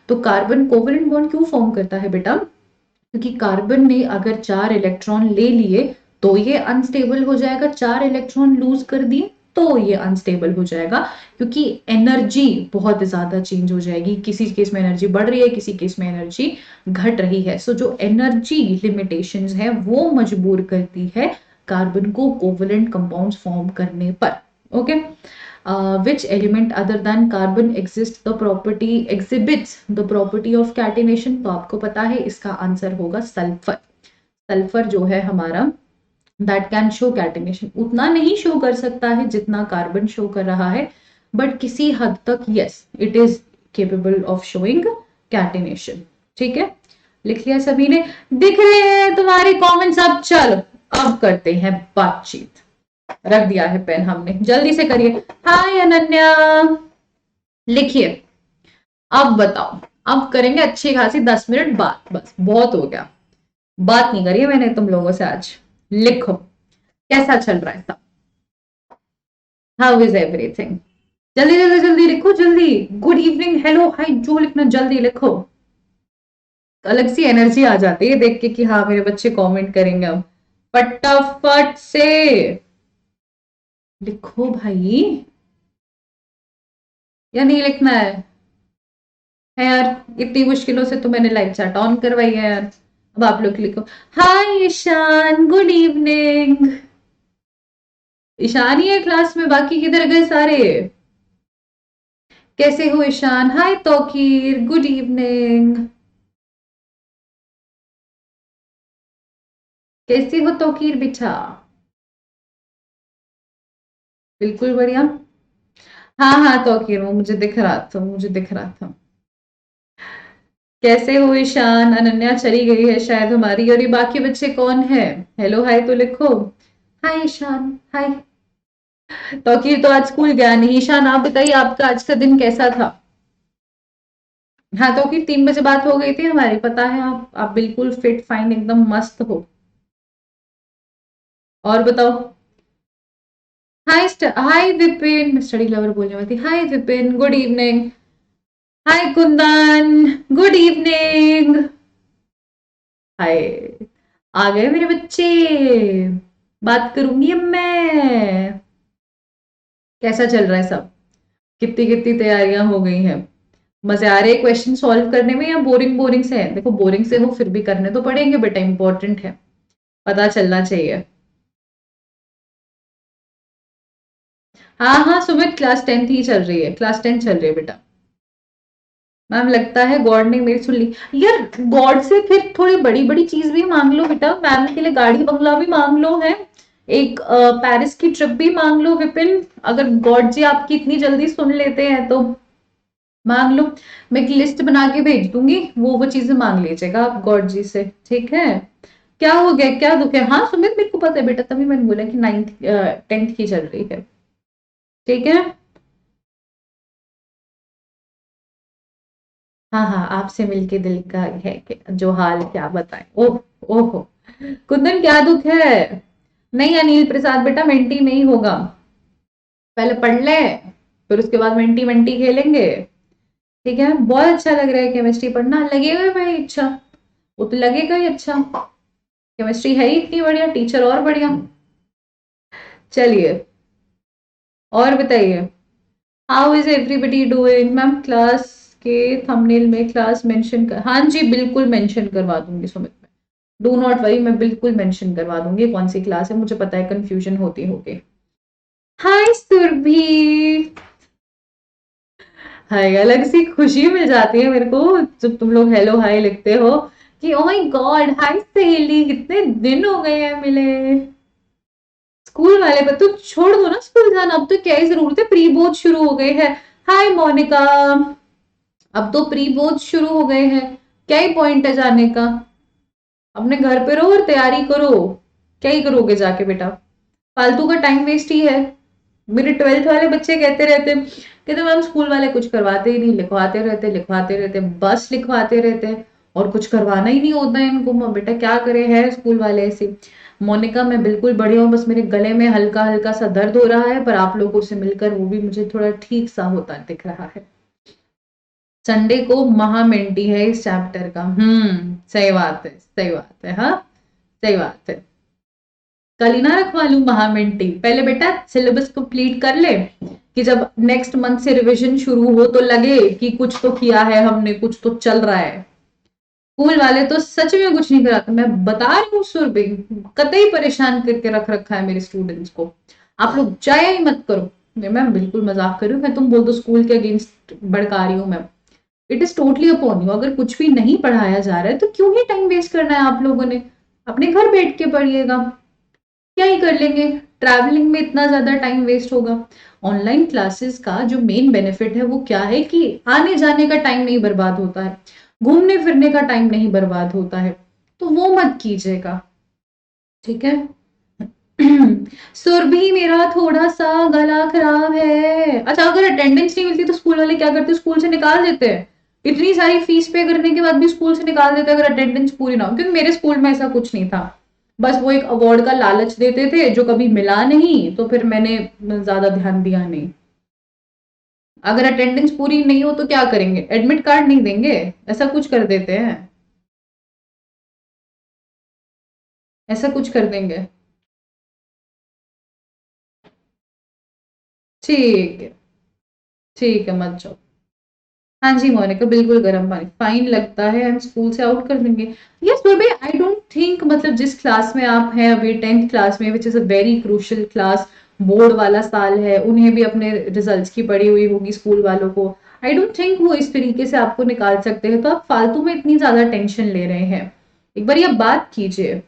तो कार्बन कोवलेंट बॉन्ड क्यों फॉर्म करता है बेटा? क्योंकि कार्बन ने अगर 4 इलेक्ट्रॉन ले लिए तो ये अनस्टेबल हो जाएगा, 4 इलेक्ट्रॉन लूज कर दिए तो ये अनस्टेबल हो जाएगा, क्योंकि एनर्जी बहुत ज्यादा चेंज हो जाएगी। किसी केस में एनर्जी बढ़ रही है, किसी केस में एनर्जी घट रही है। सो जो एनर्जी लिमिटेशंस है वो मजबूर करती है कार्बन को कोवलेंट कंपाउंड्स फॉर्म करने पर। Okay, which element other than carbon exists the property exhibits the property of catenation? तो आपको पता है इसका आंसर होगा सल्फर। सल्फर जो है हमारा दैट कैन शो कैटेनेशन, उतना नहीं शो कर सकता है जितना कार्बन शो कर रहा है, बट किसी हद तक yes it is capable of showing catenation. ठीक है, लिख लिया सभी ने? दिख रहे हैं तुम्हारे कमेंट्स? अब चलो अब करते हैं बातचीत। रख दिया है पेन हमने, जल्दी से करिए। हाय अनन्या, लिखिए। अब बताओ, अब करेंगे अच्छी खासी 10 मिनट बात, बस बहुत हो गया, बात नहीं करी मैंने तुम लोगों से आज। लिखो कैसा चल रहा है सब, हाउ इज एवरीथिंग? जल्दी जल्दी जल्दी लिखो, जल्दी। गुड इवनिंग, हेलो, हाय, जो लिखना जल्दी लिखो। अलग सी एनर्जी आ जाती है देख के कि हाँ मेरे बच्चे कमेंट करेंगे। अब फटाफट से लिखो भाई, या नहीं लिखना है यार? इतनी मुश्किलों से तो मैंने लाइव चैट ऑन करवाई है यार। अब आप लोग लिखो। हाय ईशान, गुड इवनिंग। ईशान ही है क्लास में, बाकी किधर गए सारे? कैसे हो ईशान? हाय तौकीर, गुड इवनिंग। कैसे हो तौकीर बिछा? बिल्कुल बढ़िया। हाँ हाँ तौकीर, वो मुझे दिख रहा था, मुझे दिख रहा था। कैसे हो ईशान? अनन्या चली गई है शायद हमारी, और ये बाकी बच्चे कौन है? हेलो हाय तो लिखो। हाय ईशान, हाय। तौकीर तो आज स्कूल गया नहीं। ईशान आप बताइए आपका आज का दिन कैसा था? हाँ तौकीर 3 बजे बात हो गई थी हमारी, पता है आप बिल्कुल फिट फाइन एकदम मस्त हो। और बताओ। हाय हाय विपिन, मैं स्टडी लवर बोलने वाली थी। हाय विपिन, गुड इवनिंग। हाय कुंदन, गुड इवनिंग। हाय, आ गए मेरे बच्चे, बात करूंगी अब मैं। कैसा चल रहा है सब? कितनी कितनी तैयारियां हो गई हैं? मजे आ रहे क्वेश्चन सॉल्व करने में या बोरिंग बोरिंग से है? देखो बोरिंग से हो फिर भी करने तो पड़ेंगे बेटा, इंपॉर्टेंट है, पता चलना चाहिए। हाँ हाँ सुमित, क्लास 10th ही चल रही है, क्लास 10 चल रही है बेटा। मैम लगता है गॉड ने मेरी सुन ली। यार गॉड से फिर थोड़ी बड़ी बड़ी चीज भी मांग लो बेटा, मैम के लिए गाड़ी बंगला भी मांग लो है, एक पेरिस की ट्रिप भी मांग लो विपिन। अगर गॉड जी आपकी इतनी जल्दी सुन लेते हैं तो मांग लो। मैं एक लिस्ट बना के भेज दूंगी, वो चीजें मांग लीजिएगा आप गॉड जी से, ठीक है। क्या हो गया, क्या दुख है? हाँ सुमित मेरे को पता है बेटा, तभी मैंने बोला कि 9th 10th की चल रही है, ठीक है। हाँ हाँ आपसे मिलके दिल का है कि जो हाल क्या बताएं। ओह ओहो, कुंदन क्या दुख है? नहीं अनिल प्रसाद बेटा मेंटी नहीं होगा, पहले पढ़ ले, फिर उसके बाद मेंटी मेंटी खेलेंगे, ठीक है। बहुत अच्छा लग रहा है केमिस्ट्री पढ़ना, लगेगा भाई अच्छा, वो तो लगेगा ही अच्छा, केमिस्ट्री है ही इतनी बढ़िया, टीचर और बढ़िया। चलिए और बताइए, how is everybody doing? Ma'am class के थंबनेल में क्लास मेंशन कर, हाँ जी बिल्कुल मेंशन करवा दूंगी सुमित में, डू नॉट वरी, मैं बिल्कुल मेंशन करवा दूंगी कौन सी क्लास है, मुझे पता है कंफ्यूजन होती होगी। हाय सुरभि, हाय, अलग सी खुशी मिल जाती है मेरे को जब तुम लोग हेलो हाय लिखते हो कि ओ माय गॉड हाय सहेली, कितने दिन हो गए हैं मिले। स्कूल वाले पर तो छोड़ दो ना स्कूल जाना, अब तो क्या ही जरूरत है, प्री बोर्ड शुरू हो गए हैं। हाय मोनिका, अब तो प्री बोर्ड शुरू हो गए हैं, क्या ही पॉइंट है जाने का, अपने घर पे रहो और तैयारी करो, क्या ही करोगे जाके बेटा, फालतू का टाइम वेस्ट ही है। मेरे 12th वाले बच्चे कहते मैम स्कूल वाले कुछ करवाते ही नहीं, लिखवाते रहते बस लिखवाते रहते, और कुछ करवाना ही नहीं होता है इनको। बेटा क्या करे, है स्कूल वाले ऐसे। मोनिका मैं बिल्कुल बढ़िया हूँ, बस मेरे गले में हल्का हल्का सा दर्द हो रहा है, पर आप लोगों से मिलकर वो भी मुझे थोड़ा ठीक सा होता दिख रहा है। संडे को महामेंटी है इस चैप्टर का, सही बात है, सही बात है, हाँ सही बात है। कल ही ना रखवा लूं महामेंटी, पहले बेटा सिलेबस कंप्लीट कर ले, कि जब नेक्स्ट मंथ से रिवीजन शुरू हो तो लगे कि कुछ तो किया है हमने, कुछ तो चल रहा है। स्कूल वाले तो सच में कुछ नहीं कराते, मैं बता रही हूँ सुरभि, कतई परेशान करके रख रखा है मेरे स्टूडेंट्स को, आप लोग जाया ही मत करो। मैं बिल्कुल मजाक कर रही हूँ, मैं तुम बोल दो स्कूल के अगेंस्ट भड़का रही हूँ मैं, it is totally upon you, अगर कुछ भी नहीं पढ़ाया जा रहा है तो क्यों ही टाइम वेस्ट करना है आप लोगों ने, अपने घर बैठ के पढ़िएगा, क्या ही कर लेंगे, ट्रैवलिंग में इतना ज्यादा टाइम वेस्ट होगा। ऑनलाइन क्लासेस का जो मेन बेनिफिट है वो क्या है कि आने जाने का टाइम नहीं बर्बाद होता है, घूमने फिरने का टाइम नहीं बर्बाद होता है, तो वो मत कीजिएगा, ठीक है। सुरभि मेरा थोड़ा सा गला खराब है। अच्छा अगर अटेंडेंस नहीं मिलती तो स्कूल वाले क्या करते हैं, स्कूल से निकाल देते हैं, इतनी सारी फीस पे करने के बाद भी स्कूल से निकाल देते हैं अगर अटेंडेंस पूरी ना हो, क्योंकि मेरे स्कूल में ऐसा कुछ नहीं था, बस वो एक अवार्ड का लालच देते थे जो कभी मिला नहीं, तो फिर मैंने ज्यादा ध्यान दिया नहीं। अगर अटेंडेंस पूरी नहीं हो तो क्या करेंगे, एडमिट कार्ड नहीं देंगे, ऐसा कुछ कर देते हैं, ऐसा कुछ कर देंगे। ठीक है, ठीक है मत जाओ। हाँ जी मोनिका बिल्कुल गर्म पानी, फाइन लगता है एंड स्कूल से आउट कर देंगे। Yes baby I don't think, मतलब जिस क्लास में आप हैं अभी 10th क्लास में, which is a very crucial class, board वाला साल है, उन्हें भी अपने रिजल्ट्स की पड़ी हुई होगी स्कूल वालों को, आई डोंट थिंक वो इस तरीके से आपको निकाल सकते हैं, तो आप फालतू में इतनी ज्यादा टेंशन ले रहे हैं, एक बार आप बात कीजिए।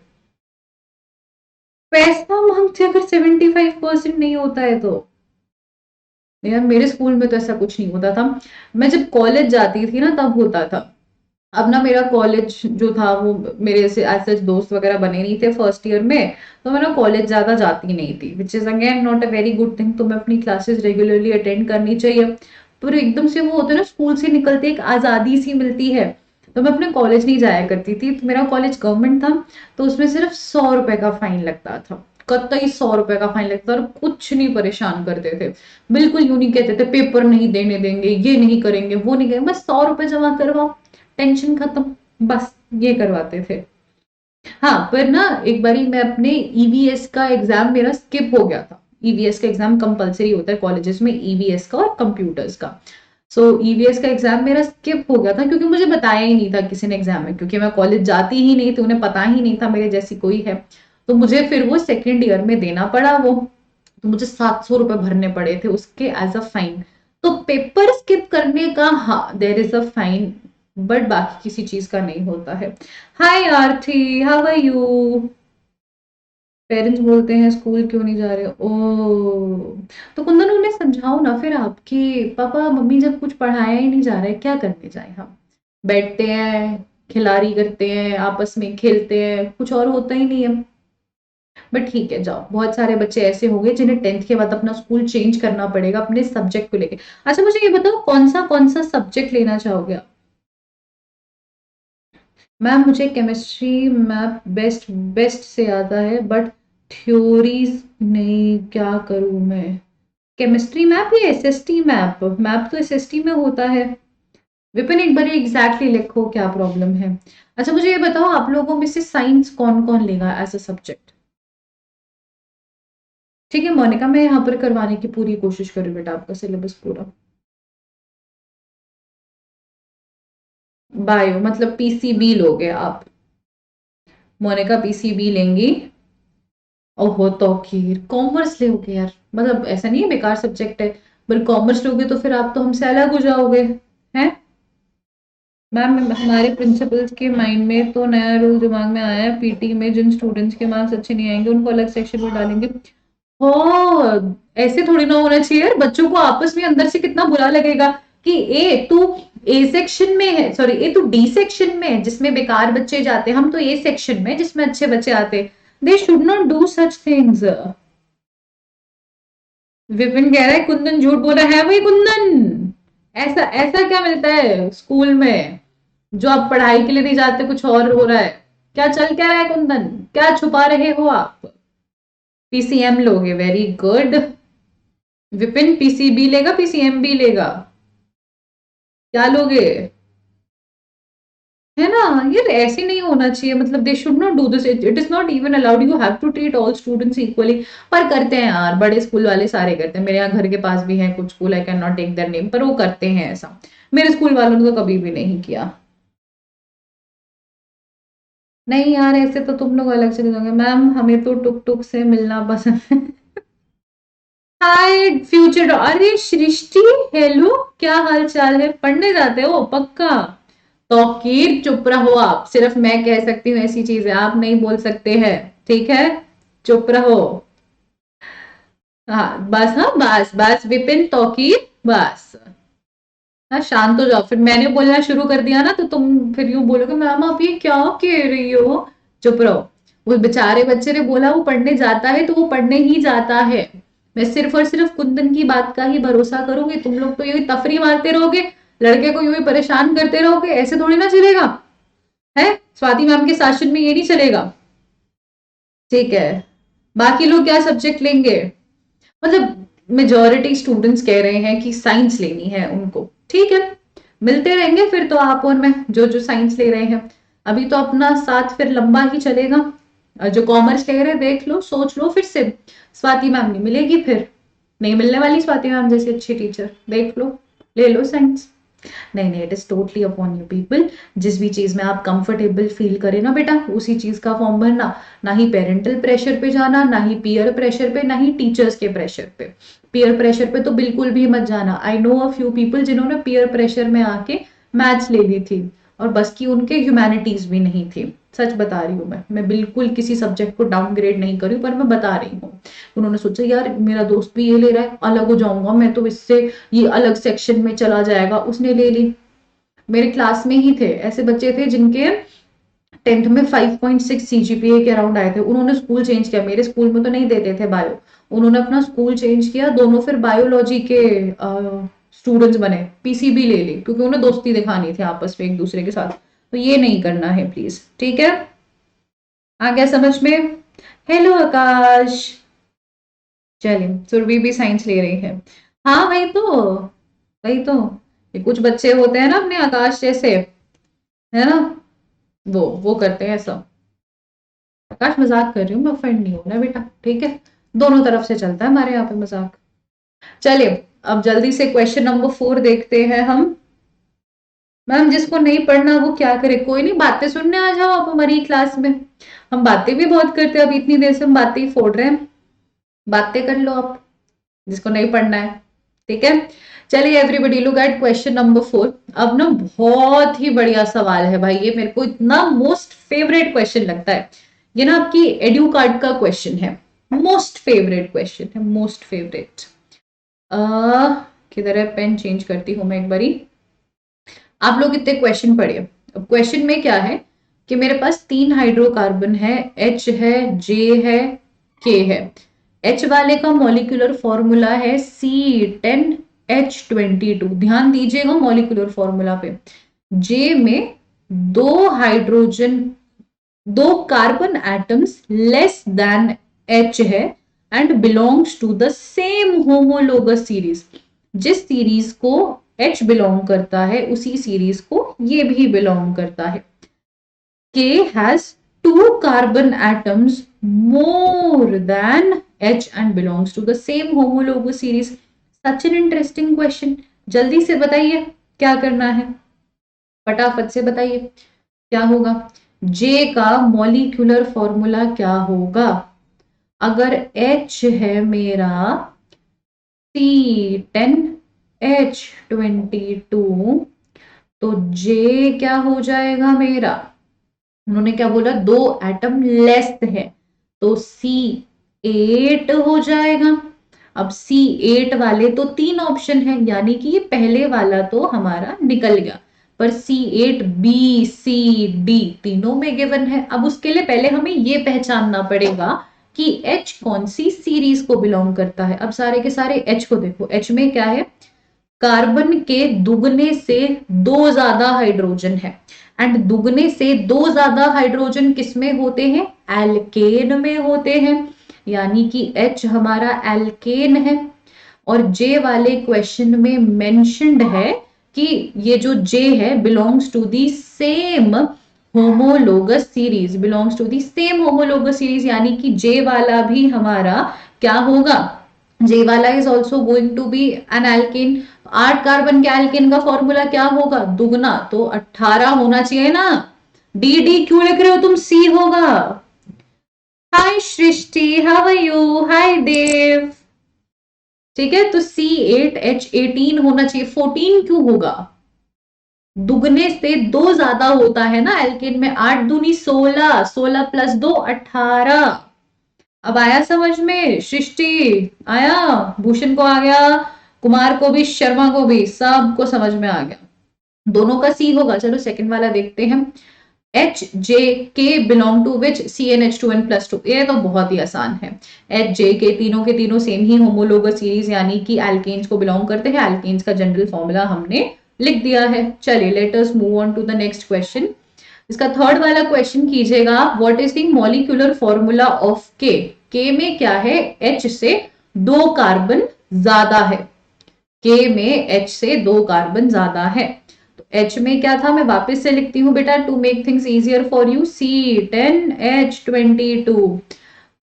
पैसा मांगते अगर 75% नहीं होता है तो, यार मेरे स्कूल में तो ऐसा कुछ नहीं होता था, मैं जब कॉलेज जाती थी ना तब होता था। अब ना मेरा कॉलेज जो था वो, मेरे से ऐसे दोस्त वगैरह बने नहीं थे फर्स्ट ईयर में, तो मैं ना कॉलेज ज्यादा जाती नहीं थी, which is again not a very good thing, तो मैं अपनी क्लासेस रेगुलरली अटेंड करनी चाहिए। पर एकदम से वो होता है ना, स्कूल से निकलते एक आजादी सी मिलती है, तो मैं अपने कॉलेज नहीं जाया करती थी, तो मेरा कॉलेज गवर्नमेंट था, तो उसमें सिर्फ 100 रुपए का फाइन लगता था, कतई 100 रुपए का फाइन लगता था, और कुछ नहीं परेशान करते थे, बिल्कुल यूं नहीं कहते थे पेपर नहीं देने देंगे, ये नहीं करेंगे, वो नहीं करेंगे, बस 100 रुपए जमा करवाओ, टेंशन खत्म, बस ये करवाते थे। हाँ पर ना एक बारी मैं अपने ईवीएस का एग्जाम मेरा स्किप हो गया था, ईवीएस का एग्जाम कंपलसरी होता है कॉलेजेस में, ईवीएस का और कंप्यूटर्स का, सो ईवीएस का एग्जाम मेरा स्किप हो गया था क्योंकि मुझे बताया ही नहीं था किसी ने एग्जाम में, क्योंकि मैं कॉलेज जाती ही नहीं थी, उन्हें पता ही नहीं था मेरे जैसी कोई है। तो मुझे फिर वो सेकेंड ईयर में देना पड़ा वो। तो मुझे 700 रुपए भरने पड़े थे उसके एज अ फाइन। तो पेपर स्किप करने का हाँ there is a fine, but बाकी किसी चीज का नहीं होता है। हाय आरती, हाउ आर यू? पेरेंट्स बोलते हैं स्कूल क्यों नहीं जा रहे? ओ, तो कुंदन उन्हें समझाओ ना फिर आप कि पापा मम्मी जब कुछ पढ़ाया ही नहीं जा रहा है क्या करने जाए हम। बैठते हैं, खिलाड़ी करते हैं, आपस में खेलते हैं, कुछ और होता ही नहीं है। बट ठीक है जाओ, बहुत सारे बच्चे ऐसे होंगे जिन्हें 10th के बाद अपना स्कूल चेंज करना पड़ेगा अपने सब्जेक्ट को लेके। अच्छा मुझे ये बताओ कौन सा सब्जेक्ट लेना चाहोगे आप? मैम मुझे केमिस्ट्री मैथ बेस्ट बेस्ट से आता है, बट थ्योरीज नहीं, क्या करूं मैं? केमिस्ट्री मैप या एसएसटी मैप? मैप तो एसएसटी में होता है। विपिन एक बार एग्जैक्टली लिखो क्या प्रॉब्लम है। अच्छा मुझे ये बताओ आप लोगों में से साइंस कौन कौन लेगा एज अ सब्जेक्ट? ठीक है मोनिका, मैं यहाँ पर करवाने की पूरी कोशिश करूँ बेटा आपका सिलेबस पूरा। बायो मतलब पीसीबी लोगे आप? मोनिका पीसीबी लेंगी। ओहो तौकीर, कॉमर्स लोगे यार, मतलब ऐसा नहीं है बेकार सब्जेक्ट है, पर कॉमर्स लोगे तो फिर आप तो हमसे अलग हो जाओगे हैं। मैम हमारे प्रिंसिपल्स के माइंड में तो नया रूल दिमाग में आया है, पीटी में जिन स्टूडेंट्स के मार्क्स अच्छे नहीं आएंगे उनको अलग सेक्शन में डालेंगे। ओ, ऐसे थोड़ी ना होना चाहिए यार, बच्चों को आपस में अंदर से कितना बुरा लगेगा कि ए तू ए सेक्शन में है, सॉरी ए तू डी सेक्शन में है जिसमें बेकार बच्चे जाते हैं, हम तो ए सेक्शन में जिसमें अच्छे बच्चे आते। दे should not do such things. Vipin कह रहा है कुंदन झूठ बोल रहा है भाई कुंदन। ऐसा ऐसा क्या मिलता है स्कूल में जो आप पढ़ाई के लिए नहीं जाते, कुछ और हो रहा है? क्या चल क्या रहा है कुंदन? क्या छुपा रहे हो आप? पीसीएम लोगे, वेरी गुड। विपिन पीसीबी लेगा पीसीएम भी लेगा? क्या लोगे? है ना? यार ऐसे नहीं होना चाहिए, मतलब they should not do this, it is not even allowed, you have to treat all students equally. पर करते हैं यार, बड़े स्कूल वाले सारे करते हैं, मेरे यहाँ घर के पास भी है कुछ school, I can not take their name, पर वो करते हैं ऐसा। मेरे स्कूल वालों ने तो कभी भी नहीं किया। नहीं यार ऐसे तो तुम लोग अलग चले जाओगे मैम, हमें तो टुक टुक से मिलना पसंद है। हाय फ्यूचर, अरे सृष्टि, हेलो, क्या हाल चाल है? पढ़ने जाते हो पक्का? तौकीर चुप रहो आप, सिर्फ मैं कह सकती हूँ ऐसी चीजें, आप नहीं बोल सकते हैं, ठीक है? चुप रहो। हाँ बस, हाँ बस बस विपिन तौकीर बस। हाँ शांत हो जाओ, फिर मैंने बोलना शुरू कर दिया ना तो तुम फिर यूं बोलोगे मैम आप ये क्या कह रही हो। चुप रहो। वो बेचारे बच्चे ने बोला वो पढ़ने जाता है तो वो पढ़ने ही जाता है। मैं सिर्फ और सिर्फ कुंदन की बात का ही भरोसा करूंगी, तुम लोग तो यही तफरी मारते रहोगे, लड़के को यूं ही परेशान करते रहोगे, ऐसे थोड़ी ना चलेगा है। स्वाति मैम के शासन में ये नहीं चलेगा, ठीक है? बाकी लोग क्या सब्जेक्ट लेंगे? मतलब मेजोरिटी स्टूडेंट्स कह रहे हैं कि साइंस लेनी है उनको, ठीक है, मिलते रहेंगे फिर तो आप और मैं, जो जो साइंस ले रहे हैं। अभी तो अपना साथ फिर लंबा ही चलेगा। जो कॉमर्स ले रहे हैं देख लो सोच लो फिर से, स्वाति मैम नहीं मिलेगी फिर, नहीं मिलने वाली स्वाति मैम जैसी अच्छी टीचर, देख लो, ले लो साइंस। नहीं नहीं, it is totally upon you people, जिस भी चीज में आप कंफर्टेबल फील करें ना बेटा उसी चीज का फॉर्म भरना, ना ही पेरेंटल प्रेशर पे जाना, ना ही पीयर प्रेशर पे, ना ही टीचर्स के प्रेशर पे। पीयर प्रेशर पे तो बिल्कुल भी मत जाना। I know a few people जिन्होंने पीयर प्रेशर में आके मैथ्स ले ली थी और बस की उनके ह्यूमैनिटीज भी नहीं थी। सच बता रही हूँ मैं बिल्कुल किसी सब्जेक्ट को डाउनग्रेड नहीं करी, पर मैं बता रही हूँ। उन्होंने सोचा यार मेरा दोस्त भी ये ले रहा है, अलग हो जाऊंगा मैं तो इससे, ये अलग सेक्शन में चला जाएगा, उसने ले ली। मेरे क्लास में ही थे ऐसे बच्चे थे जिनके 10th में 5.6 सीजीपीए के अराउंड आए थे, उन्होंने स्कूल चेंज किया, मेरे स्कूल में तो नहीं देते थे बायो, उन्होंने अपना स्कूल चेंज किया, दोनों फिर बायोलॉजी के स्टूडेंट्स बने, पीसीबी ले ली क्योंकि उन्हें दोस्ती दिखानी थी आपस में एक दूसरे के साथ। तो ये नहीं करना है प्लीज, ठीक है? आ गया समझ में? हेलो आकाश, चलिए सुरभि भी साइंस ले रही है। हाँ वही तो, वही तो, ये कुछ बच्चे होते हैं ना अपने आकाश जैसे, है ना, वो करते हैं ऐसा। आकाश मजाक कर रही हूँ मैं, ऑफेंड नहीं होना बेटा, ठीक है? दोनों तरफ से चलता है हमारे यहाँ पे मजाक। चलिए अब जल्दी से क्वेश्चन नंबर 4 देखते हैं हम। मैम जिसको नहीं पढ़ना वो क्या करे? कोई नहीं, बातें सुनने आ जाओ आप हमारी क्लास में। हम बातें भी बहुत करते हैं, अब इतनी देर से हम बातें ही फोड़ रहे हैं, बातें कर लो आप, जिसको नहीं पढ़ना है। ठीक है, चलिए everybody look at question number 4। अब ना बहुत ही बढ़िया सवाल है भाई, ये मेरे को इतना मोस्ट फेवरेट क्वेश्चन लगता है। ये ना आपकी एड्यू कार्ड का क्वेश्चन है, मोस्ट फेवरेट क्वेश्चन है, मोस्ट फेवरेट। किधर है? पेन चेंज करती हूं मैं एक बारी। आप लोग इतने क्वेश्चन पढ़िए। अब क्वेश्चन में क्या है कि मेरे पास 3 हाइड्रोकार्बन है, H है, J है, K है। H वाले का मॉलिक्यूलर फॉर्मूला है C10H22। ध्यान दीजिएगा मॉलिक्यूलर फॉर्मूला पे। J में 2 hydrogen, 2 carbon atoms less than H है and belongs to the same homologous series. जिस सीरीज को H बिलोंग करता है उसी सीरीज को ये भी बिलोंग करता है। K has 2 carbon atoms more than H and belongs to the same homologous series. Such an interesting question. जल्दी से बताइए क्या करना है, फटाफट से बताइए क्या होगा। J का मॉलिक्यूलर फॉर्मूला क्या होगा? अगर H है मेरा C10H22 तो J क्या हो जाएगा मेरा? उन्होंने क्या बोला? 2 एटम लेस है तो C8 हो जाएगा। अब C8 वाले तो 3 ऑप्शन है, यानी कि ये पहले वाला तो हमारा निकल गया, पर C8 B C D तीनों में गिवन है। अब उसके लिए पहले हमें ये पहचानना पड़ेगा कि H कौन सी सीरीज को बिलोंग करता है। अब सारे के सारे H को देखो, H में क्या है? कार्बन के दुगने से 2 ज्यादा हाइड्रोजन है, एंड दुगने से 2 ज्यादा हाइड्रोजन किसमें होते हैं? एल्केन में होते हैं, यानी कि H हमारा एल्केन है। और J वाले क्वेश्चन में मेंशन्ड है कि ये जो J है belongs to the same homologous series, belongs to the same homologous series, यानी कि J वाला भी हमारा क्या होगा? J वाला is also going to be an alkane. 8 carbon के एल्केन का फॉर्मूला क्या होगा? दुगना, तो 18 होना चाहिए ना। डी डी क्यों लिख रहे हो तुम? C होगा। हाय सृष्टि, हाउ आर यू? हाय देव। ठीक है, तो C8H18 होना चाहिए। 14 क्यों होगा? दुगने से 2 ज्यादा होता है ना एल्केन में। 8 दूनी 16, 16 प्लस 2 18। अब आया समझ में? सृष्टि आया, भूषण को आ गया, कुमार को भी, शर्मा को भी, सबको समझ में आ गया। दोनों का C होगा। चलो सेकंड वाला देखते हैं। H J K belong to which? CnH2n+2। ये तो बहुत ही आसान है। H J K तीनों के तीनों सेम ही होमोलोगस सीरीज, यानी कि एल्केन्स को बिलोंग करते हैं। एल्केन्स का जनरल फॉर्मूला हमने लिख दिया है। चलिए let us move on to the next question. इसका थर्ड वाला क्वेश्चन कीजिएगा। What is the molecular formula of K? K में क्या है? H से 2 कार्बन ज्यादा है। K में H से 2 कार्बन ज्यादा है। H में क्या था? मैं वापस से लिखती हूँ बेटा, to make things easier for you. C10H22।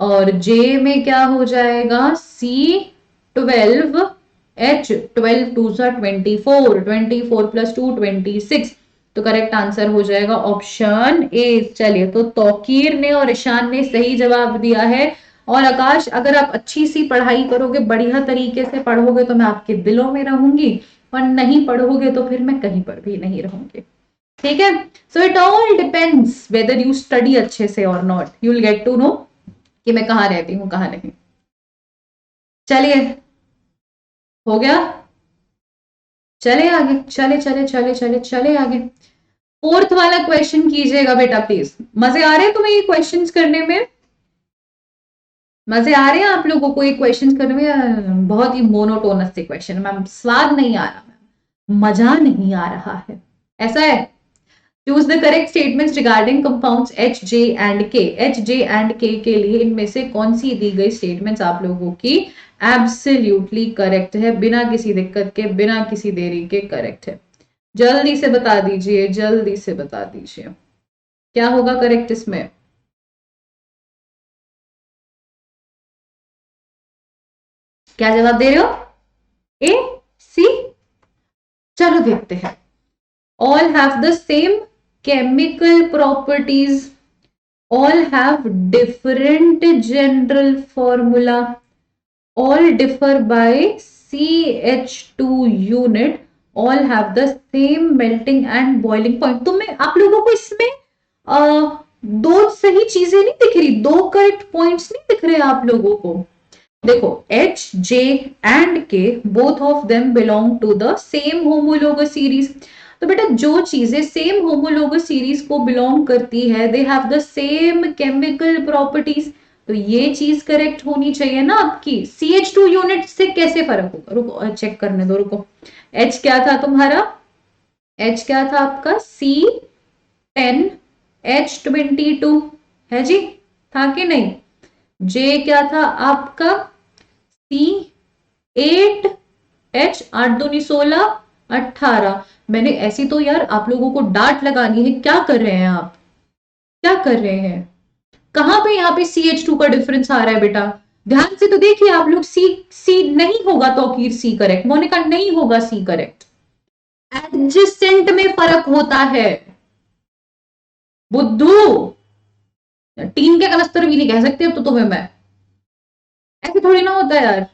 और J में क्या हो जाएगा? C12H12 2 24, 24 plus 2 26। तो करेक्ट आंसर हो जाएगा ऑप्शन ए। चलिए, तो तौकीर ने और ईशान ने सही जवाब दिया है। और आकाश, अगर आप अच्छी सी पढ़ाई करोगे, बढ़िया तरीके से पढ़ोगे, तो मैं आपके दिलों में रहूंगी, और नहीं पढ़ोगे तो फिर मैं कहीं पर भी नहीं रहूंगी। ठीक है, so it all depends whether you study अच्छे से और not. You will get to know कि मैं कहाँ रहती हूँ कहाँ नहीं। चलिए, हो गया? चले आगे, चले चले चले चले चले आगे। फोर्थ वाला क्वेश्चन कीजिएगा बेटा प्लीज। मजे आ रहे हैं तुम्हें ये क्वेश्चंस करने में? मजे आ रहे हैं आप लोगों को ये क्वेश्चंस करने में? बहुत ही मोनोटोनस से क्वेश्चन मैम, स्वाद नहीं आ रहा मैम, मजा नहीं आ रहा है, ऐसा है? Choose the correct statements regarding compounds H, J and K। H, J and K के लिए इनमें से कौन सी दी गई स्टेटमेंट्स आप लोगों की एब्सोल्युटली करेक्ट है, बिना किसी दिक्कत के, बिना किसी देरी के करेक्ट है? जल्दी से बता दीजिए, जल्दी से बता दीजिए क्या होगा करेक्ट इसमें। क्या जवाब दे रहे हो? ए सी, चलो देखते हैं। All have the same chemical properties, all have different general formula, all differ by CH2 unit, all have the same melting and boiling point। तो मैं आप लोगों को इसमें दो सही चीजें नहीं दिख रही, दो करेक्ट पॉइंट्स नहीं दिख रहे आप लोगों को। देखो H, J and K both of them belong to the same homologous series। तो बेटा जो चीजें सेम होमोलोगस सीरीज को बिलोंग करती है, they have the same chemical properties, तो ये चीज करेक्ट होनी चाहिए ना आपकी। CH2 यूनिट से कैसे फर्क होगा, रुको चेक करने दो, रुको। H क्या था तुम्हारा, H क्या था आपका C10 H22 है जी, था कि नहीं। J क्या था आपका C8 H 8 दूनी 16 18। मैंने ऐसी तो यार आप लोगों को डांट लगानी है, क्या कर रहे हैं आप, क्या कर रहे हैं, कहां पे यहाँ पे CH2 का डिफरेंस आ रहा है बेटा, ध्यान से तो देखिए आप लोग। सी नहीं होगा तौकीर, सी करेक्ट, मोनिका नहीं होगा सी करेक्ट, एडजेसेंट में फर्क होता है बुद्धू, टीम के कनस्तर भी नहीं कह सकते अब तो तुम्हें मैं, ऐसे थोड़ी ना होता है यार,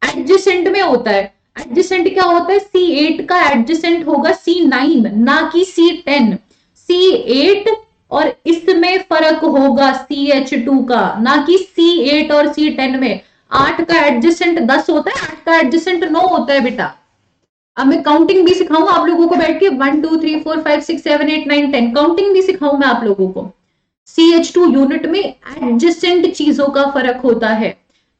एडजेसेंट में होता है। एडजेसेंट क्या होता है, C8 का एडजेसेंट होगा C9 ना कि C10। C8 और इसमें फर्क होगा CH2 का, ना कि C8 और C10 में। 8 का एडजेसेंट 10 होता है, 8 का एडजेसेंट 9 होता है बेटा। अब मैं काउंटिंग भी सिखाऊं आप लोगों को बैठ के, 1 2 3 4 5 6 7 8 9 10, काउंटिंग भी सिखाऊं मैं आप लोगों को। CH2 यूनिट में एडजेसेंट चीजों का फर्क होता है,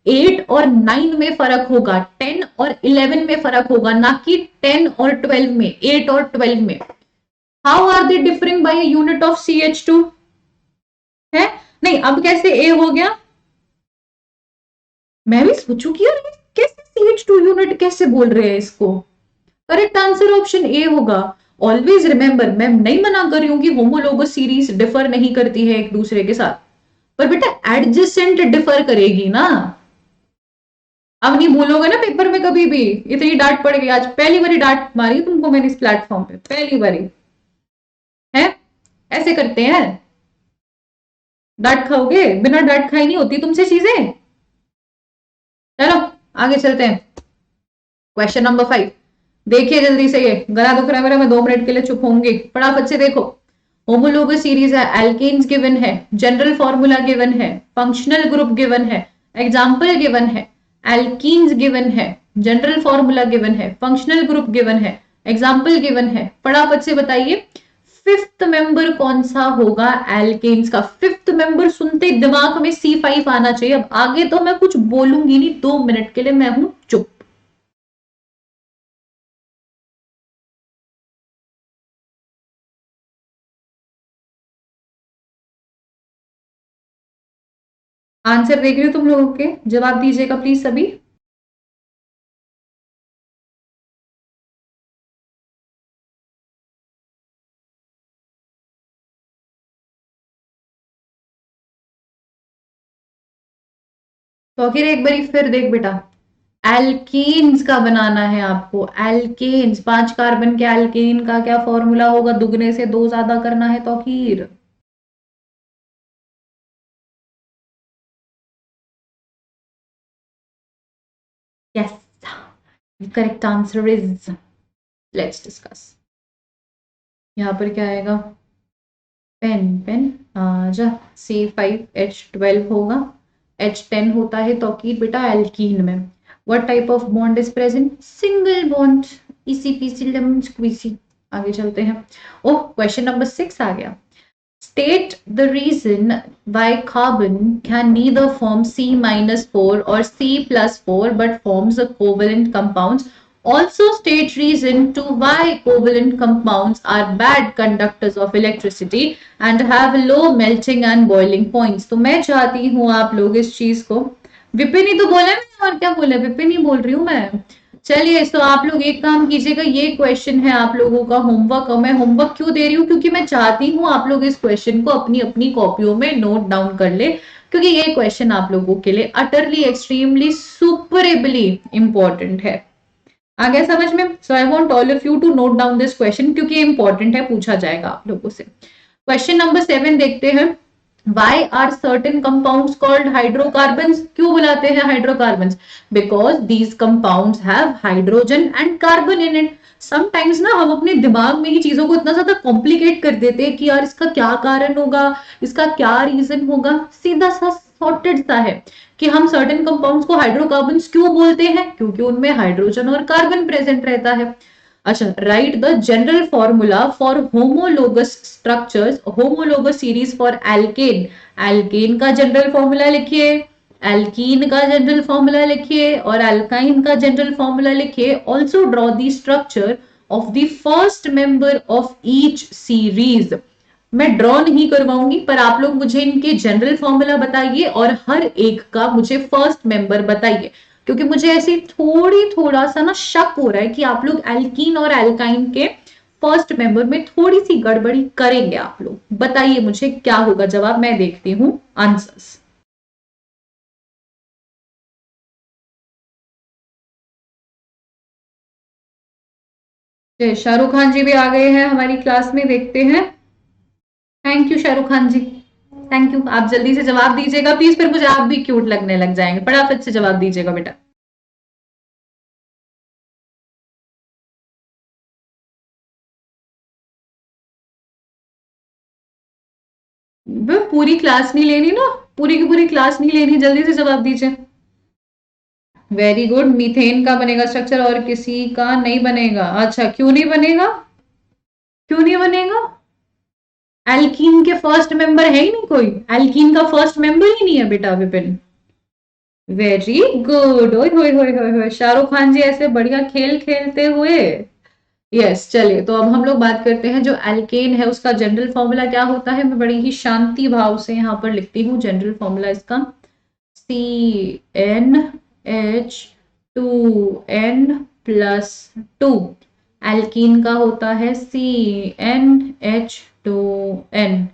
8 और 9 में फर्क होगा, 10 और 11 में फर्क होगा, ना कि 10 और 12 में, 8 और 12 में। How are they differing by unit of CH2 है नहीं। अब कैसे ए हो गया, मैं भी सोचू कि यार कैसे CH2 यूनिट कैसे बोल रहे हैं इसको। करेक्ट आंसर ऑप्शन ए होगा। ऑलवेज रिमेंबर, मैं नहीं मना कर रही हूं कि होमोलोगस सीरीज डिफर नहीं करती है एक दूसरे के साथ, पर बेटा एडजेसेंट डिफर करेगी ना। अब नहीं भूलोगे ना पेपर में कभी भी, इतनी डांट पड़ गई, आज पहली बारी डांट मारी तुमको मैंने इस प्लेटफॉर्म पे, पहली बारी है। ऐसे करते हैं, डांट खाओगे, बिना डांट खाई नहीं होती तुमसे चीजें। चलो आगे चलते हैं, क्वेश्चन नंबर 5 देखिए जल्दी से। ये गला दुख रहा है मेरा, मैं 2 मिनट के लिए चुप होंगी, फटाफट से देखो। होमोलोगस सीरीज है, एल्केन्स गिवन है, जनरल फॉर्मूला गिवन है, फंक्शनल ग्रुप गिवन है, एग्जाम्पल गिवन है। एल्कीन्स गिवन है, जनरल फॉर्मूला गिवन है, फंक्शनल ग्रुप गिवन है, एग्जाम्पल गिवन है। फटाफट से बताइए फिफ्थ मेंबर कौन सा होगा एल्केन्स का। फिफ्थ मेंबर सुनते दिमाग में C5 आना चाहिए। अब आगे तो मैं कुछ बोलूंगी नहीं, 2 मिनट के लिए मैं हूं चुप। आंसर देख रही हो तुम लोगों के, जवाब दीजिएगा प्लीज सभी। तो आखिर एक बारी फिर देख बेटा, एल्केन्स का बनाना है आपको। एल्केन्स 5 कार्बन के एल्केन का क्या फॉर्मूला होगा, दुगने से 2 ज्यादा करना है तो आखिर। Yes, correct answer is, let's discuss. यहाँ पर क्या आएगा, पेन पेन आजा, C5H12 होगा, H10 होता है तो कि बेटा एल्कीन में what type of bond is present, single bond, इसी पीसी लेमन स्क्वीजी। आगे चलते हैं। ओह क्वेश्चन नंबर 6 आ गया। State the reason why carbon can neither form C-4 or C+4 but forms a covalent compounds. Also state reason to why covalent compounds are bad conductors of electricity and have low melting and boiling points. तो मैं चाहती हूँ आप लोग इस चीज को, विपिन ही तो बोला मैं, और क्या बोला, विपिन ही बोल रही हूँ मैं। चलिए तो आप लोग एक काम कीजिएगा, ये क्वेश्चन है आप लोगों का होमवर्क। मैं होमवर्क क्यों दे रही हूँ, क्योंकि मैं चाहती हूँ आप लोग इस क्वेश्चन को अपनी अपनी कॉपियों में नोट डाउन कर ले, क्योंकि ये क्वेश्चन आप लोगों के लिए अटरली एक्सट्रीमली सुपरेबली इंपॉर्टेंट है। आ गया समझ में? So I want all of you to note down this question, क्योंकि इंपॉर्टेंट है, पूछा जाएगा आप लोगों से। क्वेश्चन नंबर 7 देखते हैं। Why are certain compounds called hydrocarbons? क्यों बुलाते हैं hydrocarbons? Because these compounds have hydrogen and carbon in it. Sometimes ना हम अपने दिमाग में ही चीजों को इतना ज्यादा कॉम्प्लिकेट कर देते हैं कि यार इसका क्या कारण होगा, इसका क्या रीजन होगा। सीधा सा सॉर्टेड सा है कि हम सर्टेन कंपाउंड्स को हाइड्रोकार्बन्स क्यों बोलते हैं, क्योंकि उनमें हाइड्रोजन और कार्बन प्रेजेंट रहता है। अच्छा, right the general formula for homologous structures, homologous series for alkane. Alkane का जनरल फॉर्मूला लिखिए, एल्कीन का जनरल फॉर्मूला लिखिए और एल्काइन का जनरल फॉर्मूला लिखिए। Also draw the structure of the first member of each series. मैं draw नहीं करवाऊंगी, पर आप लोग मुझे इनके जनरल फॉर्मूला बताइए और हर एक का मुझे फर्स्ट मेंबर बताइए, क्योंकि मुझे ऐसी थोड़ा सा ना शक हो रहा है कि आप लोग एल्कीन और एल्काइन के फर्स्ट मेंबर में थोड़ी सी गड़बड़ी करेंगे। आप लोग बताइए मुझे क्या होगा जवाब, मैं देखती हूँ आंसर्स। शाहरुख खान जी भी आ गए हैं हमारी क्लास में, देखते हैं। Thank you Shahrukh Khan ji, thank you. आप जल्दी से जवाब दीजिएगा प्लीज, फिर मुझे आप भी क्यूट लगने लग जाएंगे। फटाफट से जवाब दीजिएगा बेटा। पूरी क्लास नहीं लेनी ना, पूरी की पूरी क्लास नहीं लेनी, जल्दी से जवाब दीजिए। Very good. मीथेन का बनेगा स्ट्रक्चर और किसी का नहीं बनेगा। अच्छा, क्यों नहीं बनेगा? क्यों नहीं बनेगा? एल्कीन के फर्स्ट मेंबर है ही नहीं कोई, एल्कीन का फर्स्ट मेंबर ही नहीं है बेटा विपिन। Very good. ओए होए होए होए होए, शाहरुख खान जी ऐसे बढ़िया खेल खेलते हुए। यस, चलिए तो अब हम लोग बात करते हैं जो एल्केन है उसका जनरल फॉर्मूला क्या होता है। मैं बड़ी ही शांति भाव से यहाँ पर लिखती हूँ जनरल फॉर्मूला इसका। CnH2n+2। एल्कीन का होता है CnH2n,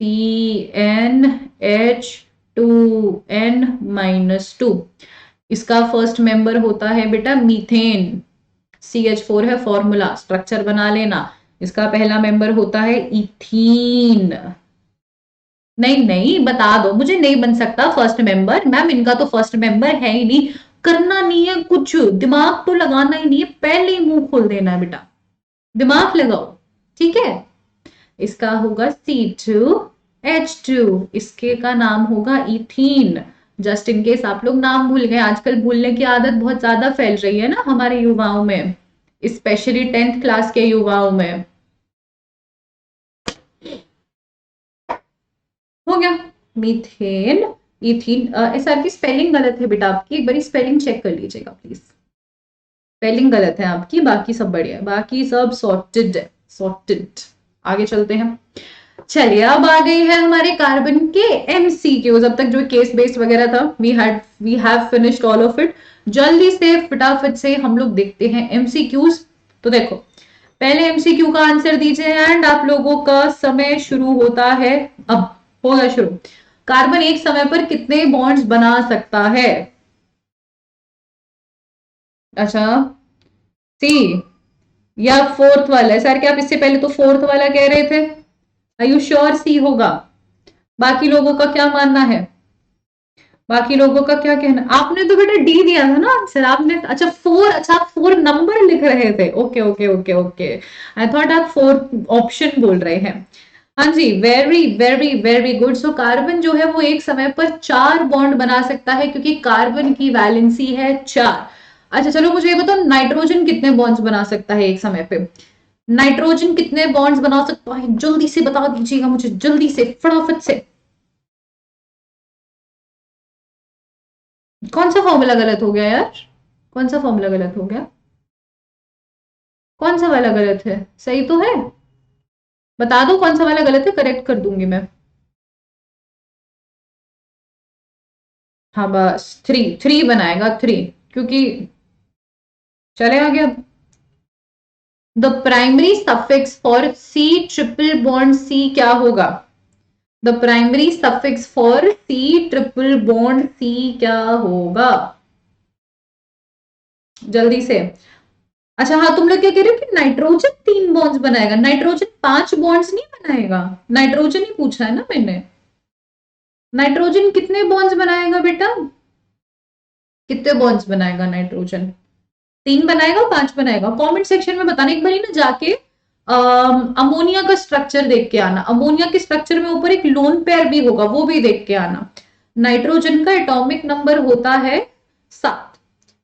CnH2n-2। इसका फर्स्ट मेंबर होता है बेटा मीथेन। CH4 है फॉर्मूला, स्ट्रक्चर बना लेना। इसका पहला मेंबर होता है इथीन। नहीं नहीं, बता दो, मुझे नहीं बन सकता फर्स्ट मेंबर मैम, इनका तो फर्स्ट मेंबर है ही नहीं। करना नहीं है कुछ, दिमाग तो लगाना ही नहीं है, पहले ही मुंह खोल देना है बेटा, दिमाग लगाओ, ठीक है। इसका होगा C2H2, इसके का नाम होगा इथीन। जस्ट इन केस आप लोग नाम भूल गए, आजकल भूलने की आदत बहुत ज्यादा फैल रही है ना हमारे युवाओं में, स्पेशली 10th क्लास के युवाओं में। हो गया मीथेन, इथीन। सर की स्पेलिंग गलत है बेटा आपकी, एक बारी स्पेलिंग चेक कर लीजिएगा प्लीज। स्पेलिंग गलत है आपकी, बाकी सब बढ़िया है, बाकी सब सॉर्टेड है, सॉर्टेड। आगे चलते हैं। चलिए अब आ गई है हमारे कार्बन के MCQs। अब तक जो केस बेस्ड वगैरह था we have finished all of it. जल्दी से फटाफट से हम लोग देखते हैं MCQs। तो देखो, पहले MCQ का आंसर दीजिए एंड आप लोगों का समय शुरू होता है अब। होगा शुरू। कार्बन एक समय पर कितने बॉन्ड्स बना सकता है? अच्छा, सी या फोर्थ वाला है? सर क्या आप इससे पहले तो फोर्थ वाला कह रहे थे? आर यू श्योर सी होगा? बाकी लोगों का क्या मानना है? बाकी लोगों का क्या कहना? आपने तो बेटा डी दिया था ना आंसर आपने। अच्छा फोर, अच्छा आप फोर नंबर लिख रहे थे। Okay okay okay okay, I thought आप फोर ऑप्शन बोल रहे हैं। हाँ जी, very very very good. So carbon जो है वो एक समय पर 4 बॉन्ड बना सकता है, क्योंकि कार्बन की वैलेंसी है 4। अच्छा चलो मुझे ये बताओ, नाइट्रोजन कितने बॉन्ड्स बना सकता है एक समय पे? नाइट्रोजन कितने बॉन्ड्स बना सकता है, जल्दी से बता दीजिएगा मुझे, जल्दी से फटाफट से। कौन सा फॉर्मूला गलत हो गया यार? कौन सा फॉर्मूला गलत हो गया? कौन सा वाला गलत है? सही तो है, बता दो कौन सा वाला गलत है, करेक्ट कर दूंगी मैं। हाँ बस, थ्री थ्री बनाएगा, थ्री, क्योंकि चले आगे अब। The primary suffix for C triple bond C क्या होगा? The primary suffix for C triple bond C क्या होगा? जल्दी से। अच्छा हाँ, तुम लोग क्या कह रहे हो कि नाइट्रोजन 3 बॉन्ड्स बनाएगा, नाइट्रोजन 5 बॉन्ड्स नहीं बनाएगा, नाइट्रोजन ही पूछा है ना मैंने। नाइट्रोजन कितने बॉन्ड्स बनाएगा बेटा, कितने बॉन्ड्स बनाएगा नाइट्रोजन? 3 बनाएगा, 5 बनाएगा? कमेंट सेक्शन में बताना। एक बार ना जाके अमोनिया का स्ट्रक्चर देख के आना, अमोनिया के स्ट्रक्चर में ऊपर एक लोन पेयर भी होगा, वो भी देख के आना। नाइट्रोजन का एटॉमिक नंबर होता है 7,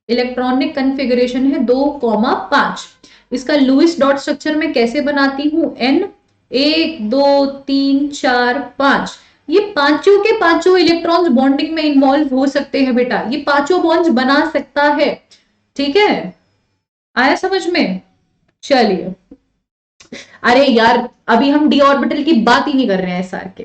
इलेक्ट्रॉनिक कन्फिगरेशन है 2,5। इसका लुइस डॉट स्ट्रक्चर में कैसे बनाती हूं, एन, 1 2 3 4 5। ये पांचों के पांचों इलेक्ट्रॉन्स बॉन्डिंग में इन्वॉल्व हो सकते हैं बेटा, ये पांचों बॉन्ड्स बना सकता है। ठीक है, आया समझ में? चलिए, अरे यार अभी हम डी ऑर्बिटल की बात ही नहीं कर रहे हैं एसआर के।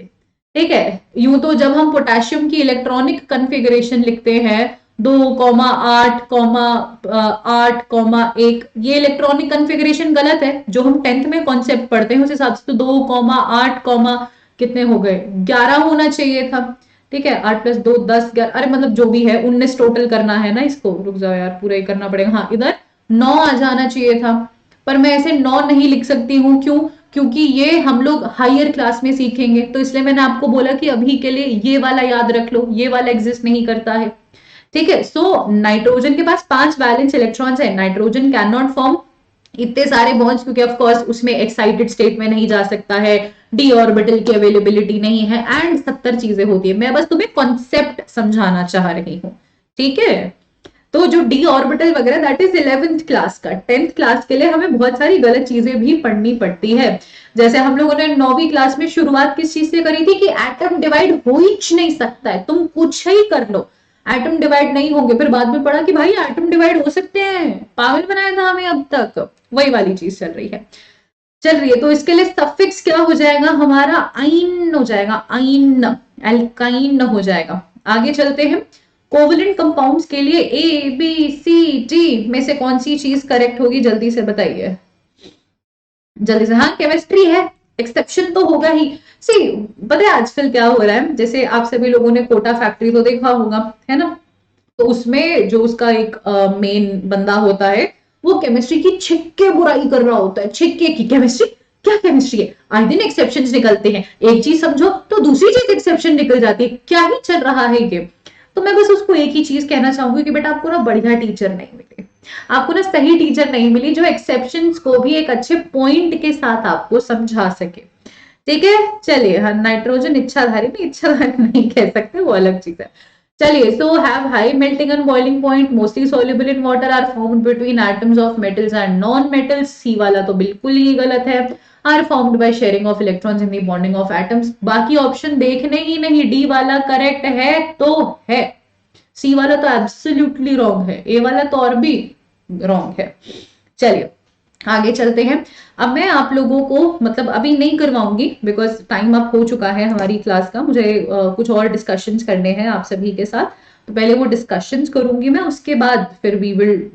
ठीक है, यूं तो जब हम पोटेशियम की इलेक्ट्रॉनिक कन्फिगरेशन लिखते हैं 2,8,8,1, ये इलेक्ट्रॉनिक कन्फिगरेशन गलत है। जो हम 10th में कॉन्सेप्ट पढ़ते हैं उस हिसाब से तो 2,8, कितने हो गए, 11 होना चाहिए था। ठीक है, 8 + 2 10, 11, अरे मतलब जो भी है 19 टोटल करना है ना इसको, रुक जाओ यार पूरा ही करना पड़ेगा। हाँ, इधर 9 आ जाना चाहिए था, पर मैं ऐसे 9 नहीं लिख सकती हूँ, क्यों? क्योंकि ये हम लोग हायर क्लास में सीखेंगे, तो इसलिए मैंने आपको बोला कि अभी के लिए ये वाला याद रख लो, ये वाला एग्जिस्ट नहीं करता है। ठीक है, सो नाइट्रोजन के पास 5 वैलेंस इलेक्ट्रॉन्स है, नाइट्रोजन कैन नॉट फॉर्म इतने सारे बॉन्ड्स, क्योंकि ऑफ कोर्स उसमें एक्साइटेड स्टेट में नहीं जा सकता है, डी ऑर्बिटल की अवेलेबिलिटी नहीं है, एंड 70 चीजें होती है। मैं बस तुम्हें कॉन्सेप्ट समझाना चाह रही हूँ। ठीक है, तो जो डी ऑर्बिटल वगैरह दैट इज 11th क्लास का, 10th क्लास के लिए हमें बहुत सारी गलत चीजें भी पढ़नी पड़ती है। जैसे हम लोगों ने 9वीं क्लास में शुरुआत किस चीज से करी थी कि एटम डिवाइड हो ही नहीं सकता है, तुम कुछ ही कर लो एटम डिवाइड नहीं होंगे। फिर बाद में पढ़ा कि भाई एटम डिवाइड हो सकते हैं, पागल बनाया था हमें अब तक, वही वाली चीज चल रही है। तो इसके लिए सफिक्स क्या हो जाएगा हमारा, आइन हो जाएगा, आइन, एल्काइन हो जाएगा। आगे चलते हैं, कोवलेंट कंपाउंड्स के लिए ए बी सी डी में से कौन सी चीज करेक्ट होगी, जल्दी से बताइए, जल्दी से। हाँ, केमिस्ट्री है, एक्सेप्शन तो होगा ही। सी, पता है आजकल क्या हो रहा है, जैसे आप सभी लोगों ने कोटा फैक्ट्री तो देखा होगा, है ना? तो उसमें जो उसका एक मेन बंदा होता है, वो केमिस्ट्री की छिक के बुराई कर रहा होता है, छिक्के की केमिस्ट्री, क्या केमिस्ट्री है, आए दिन एक्सेप्शन निकलते हैं, एक चीज समझो तो दूसरी चीज एक्सेप्शन निकल जाती है, क्या ही चल रहा है ये। तो मैं बस उसको एक ही चीज कहना चाहूंगी कि बेटा आपको ना बढ़िया टीचर नहीं मिले, आपको ना सही टीचर नहीं मिली जो एक्सेप्शंस को भी एक अच्छे पॉइंट के साथ आपको समझा सके। ठीक है, चलिए। हाँ, नाइट्रोजन इच्छाधारी नहीं, इच्छाधारी नहीं कह सकते, वो अलग चीज है। चलिए, so have high melting and boiling point, mostly soluble in water, are formed between atoms of metals and non metals, C वाला तो बिल्कुल ही गलत है। Are formed by sharing of electrons in the bonding of atoms, बाकी option देखने ही नहीं, डी वाला करेक्ट है तो है, सी वाला तो एब्सोल्युटली रॉन्ग है, ए वाला तो और भी रॉन्ग है। चलिए आगे चलते हैं। अब मैं आप लोगों को मतलब अभी नहीं करवाऊंगी बिकॉज टाइम अप हो चुका है हमारी क्लास का, मुझे कुछ और डिस्कशंस करने हैं आप सभी के साथ, तो पहले वो डिस्कशंस करूंगी मैं, उसके बाद फिर we will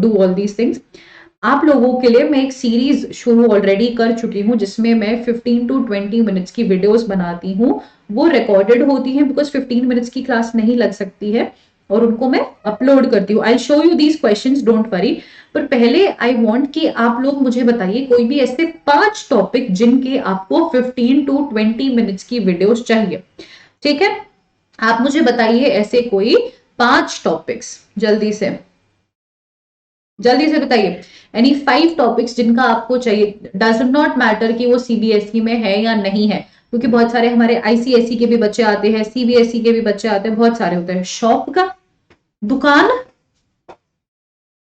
do all these things. आप लोगों के लिए मैं एक सीरीज शुरू ऑलरेडी कर चुकी हूँ जिसमें मैं 15 to 20 मिनट्स की वीडियोस बनाती हूँ, वो रिकॉर्डेड होती हैं बिकॉज 15 मिनट्स की क्लास नहीं लग सकती है, और उनको मैं अपलोड करती हूँ। I show you these questions, don't worry. पर पहले आई वांट कि आप लोग मुझे बताइए कोई भी ऐसे 5 टॉपिक जिनके आपको 15 to 20 मिनट्स की वीडियोस चाहिए। ठीक है, आप मुझे बताइए ऐसे कोई 5 टॉपिक्स, जल्दी से बताइए। एनी 5 टॉपिक्स जिनका आपको चाहिए, डज नॉट मैटर कि वो सीबीएसई में है या नहीं है, क्योंकि बहुत सारे हमारे आईसीएसई के भी बच्चे आते हैं, सीबीएसई के भी बच्चे आते हैं, बहुत सारे होते हैं। शॉप का, दुकान,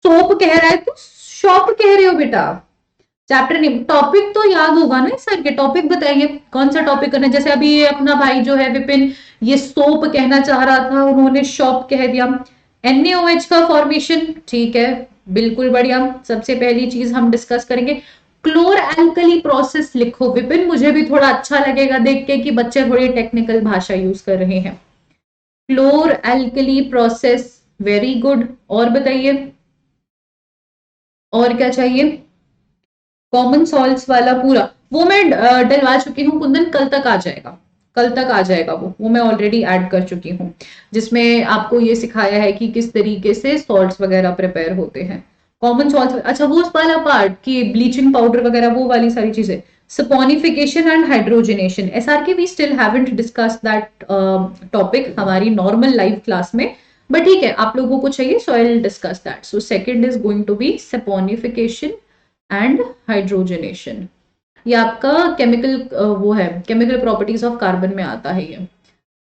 शॉप कह रहा है तो शॉप कह रहे हो बेटा, चैप्टर नहीं, टॉपिक तो याद होगा ना सर के, टॉपिक बताइए कौन सा टॉपिक करना है। जैसे अभी ये अपना भाई जो है विपिन, ये सोप कहना चाह रहा था, उन्होंने शॉप कह दिया। NaOH का फॉर्मेशन, ठीक है, बिल्कुल बढ़िया। सबसे पहली चीज हम डिस्कस करेंगे, क्लोर एल्कली प्रोसेस लिखो विपिन, मुझे भी थोड़ा अच्छा लगेगा देख के कि बच्चे थोड़ी टेक्निकल भाषा यूज कर रहे हैं। क्लोर एल्कली प्रोसेस, वेरी गुड। और बताइए, और क्या चाहिए? कॉमन सॉल्ट्स वाला पूरा वो मैं डलवा चुकी हूँ कुंदन, कल तक आ जाएगा, कल तक आ जाएगा वो मैं ऑलरेडी ऐड कर चुकी हूँ, जिसमें आपको ये सिखाया है कि किस तरीके से सॉल्ट्स वगैरह प्रिपेयर होते हैं, कॉमन सॉल्ट्स। अच्छा वो वाला पार्ट कि ब्लीचिंग पाउडर वगैरह वो वाली सारी चीजें, सपोनिफिकेशन एंड हाइड्रोजनेशन, एसआरके we still haven't discuss that topic हमारी नॉर्मल लाइव क्लास में, बट ठीक है आप लोगों को चाहिए so I will discuss that. So second is going to be saponification and hydrogenation. ये आपका केमिकल वो है, केमिकल प्रॉपर्टीज ऑफ कार्बन में आता है ये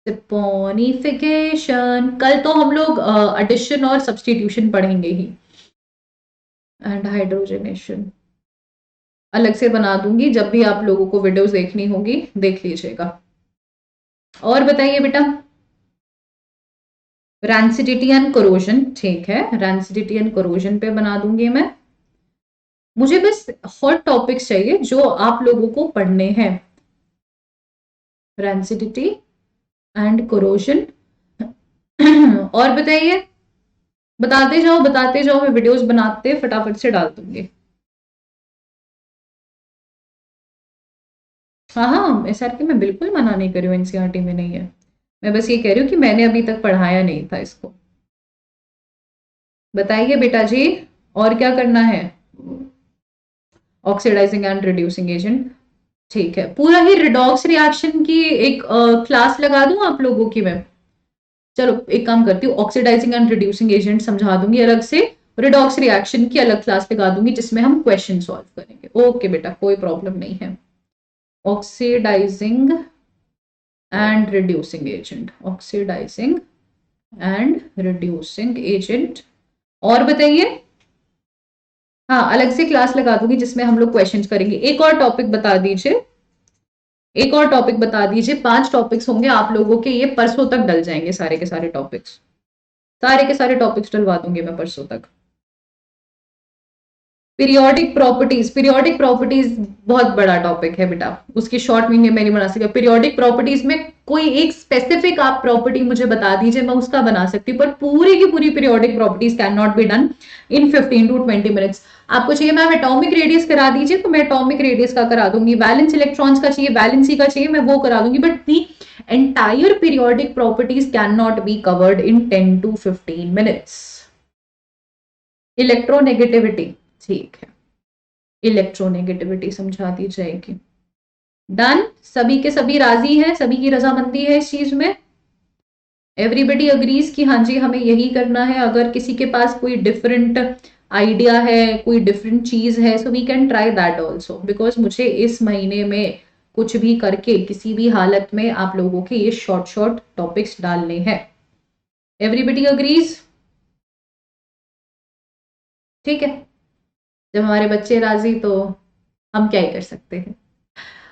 सपोनिफिकेशन। कल तो हम लोग एडिशन और सब्स्टिट्यूशन पढ़ेंगे ही, एंड हाइड्रोजनेशन अलग से बना दूंगी, जब भी आप लोगों को वीडियोस देखनी होगी देख लीजिएगा। और बताइए बेटा, रैंसिडिटी एंड कोरोजन, ठीक है रैंसिडिटी एंड कोरोजन पे बना दूंगी मैं। मुझे बस हॉट टॉपिक्स चाहिए जो आप लोगों को पढ़ने हैं, रैंसिडिटी एंड कोरोजन। और बताइए, बताते जाओ मैं वीडियोस बनाते फटाफट से डाल दूंगी। हाँ हाँ एसआरके मैं बिल्कुल मना नहीं कर रही हूँ, एनसीईआरटी में नहीं है, मैं बस ये कह रही हूँ कि मैंने अभी तक पढ़ाया नहीं था इसको। बताइए बेटा जी, और क्या करना है? ऑक्सीडाइजिंग एंड रिड्यूसिंग एजेंट, ठीक है पूरा ही रिडॉक्स रिएक्शन की एक क्लास लगा दूं आप लोगों की मैं। चलो एक काम करती हूँ, ऑक्सीडाइजिंग एंड रिड्यूसिंग एजेंट समझा दूंगी अलग से, रिडॉक्स रिएक्शन की अलग क्लास लगा दूंगी जिसमें हम क्वेश्चन सॉल्व करेंगे। ओके बेटा कोई प्रॉब्लम नहीं है। Oxidising and reducing agent, oxidising and reducing agent. और बताइए, हाँ अलग से क्लास लगा दूंगी जिसमें हम लोग क्वेश्चंस करेंगे। एक और टॉपिक बता दीजिए, एक और टॉपिक बता दीजिए, 5 टॉपिक्स होंगे आप लोगों के, ये परसों तक डल जाएंगे सारे के सारे टॉपिक्स, सारे के सारे टॉपिक्स डलवा दूंगी मैं परसों तक। पीरियोडिक प्रॉपर्टीज, पीरियोडिक प्रॉपर्टीज बहुत बड़ा टॉपिक है बेटा, उसकी शॉर्ट मीनिंग में नहीं बना सकती। पीरियोडिक प्रॉपर्टीज में कोई एक स्पेसिफिक आप प्रॉपर्टी मुझे बता दीजिए, मैं उसका बना सकती हूँ, पर पूरी की पूरी periodic properties can not be done in 15 to 20 minutes. आपको चाहिए मैम एटॉमिक रेडियस करा दीजिए, तो मैं एटॉमिक रेडियस का करा दूंगी। वैलेंस इलेक्ट्रॉन्स का चाहिए, वैलेंसी का चाहिए, मैं वो करा दूंगी, but the entire periodic properties can not be covered in 10 to 15 minutes. Electronegativity, ठीक है इलेक्ट्रोनेगेटिविटी समझा दी जाएगी। डन, सभी के सभी राजी हैं, सभी की रजामंदी है इस चीज में, एवरीबडी अग्रीज कि हाँ जी हमें यही करना है। अगर किसी के पास कोई डिफरेंट आइडिया है, कोई डिफरेंट चीज है, so we can try that also, because मुझे इस महीने में कुछ भी करके किसी भी हालत में आप लोगों के ये शॉर्ट शॉर्ट टॉपिक्स डालने हैं। एवरीबडी अग्रीज, ठीक है जब हमारे बच्चे राजी तो हम क्या ही कर सकते हैं।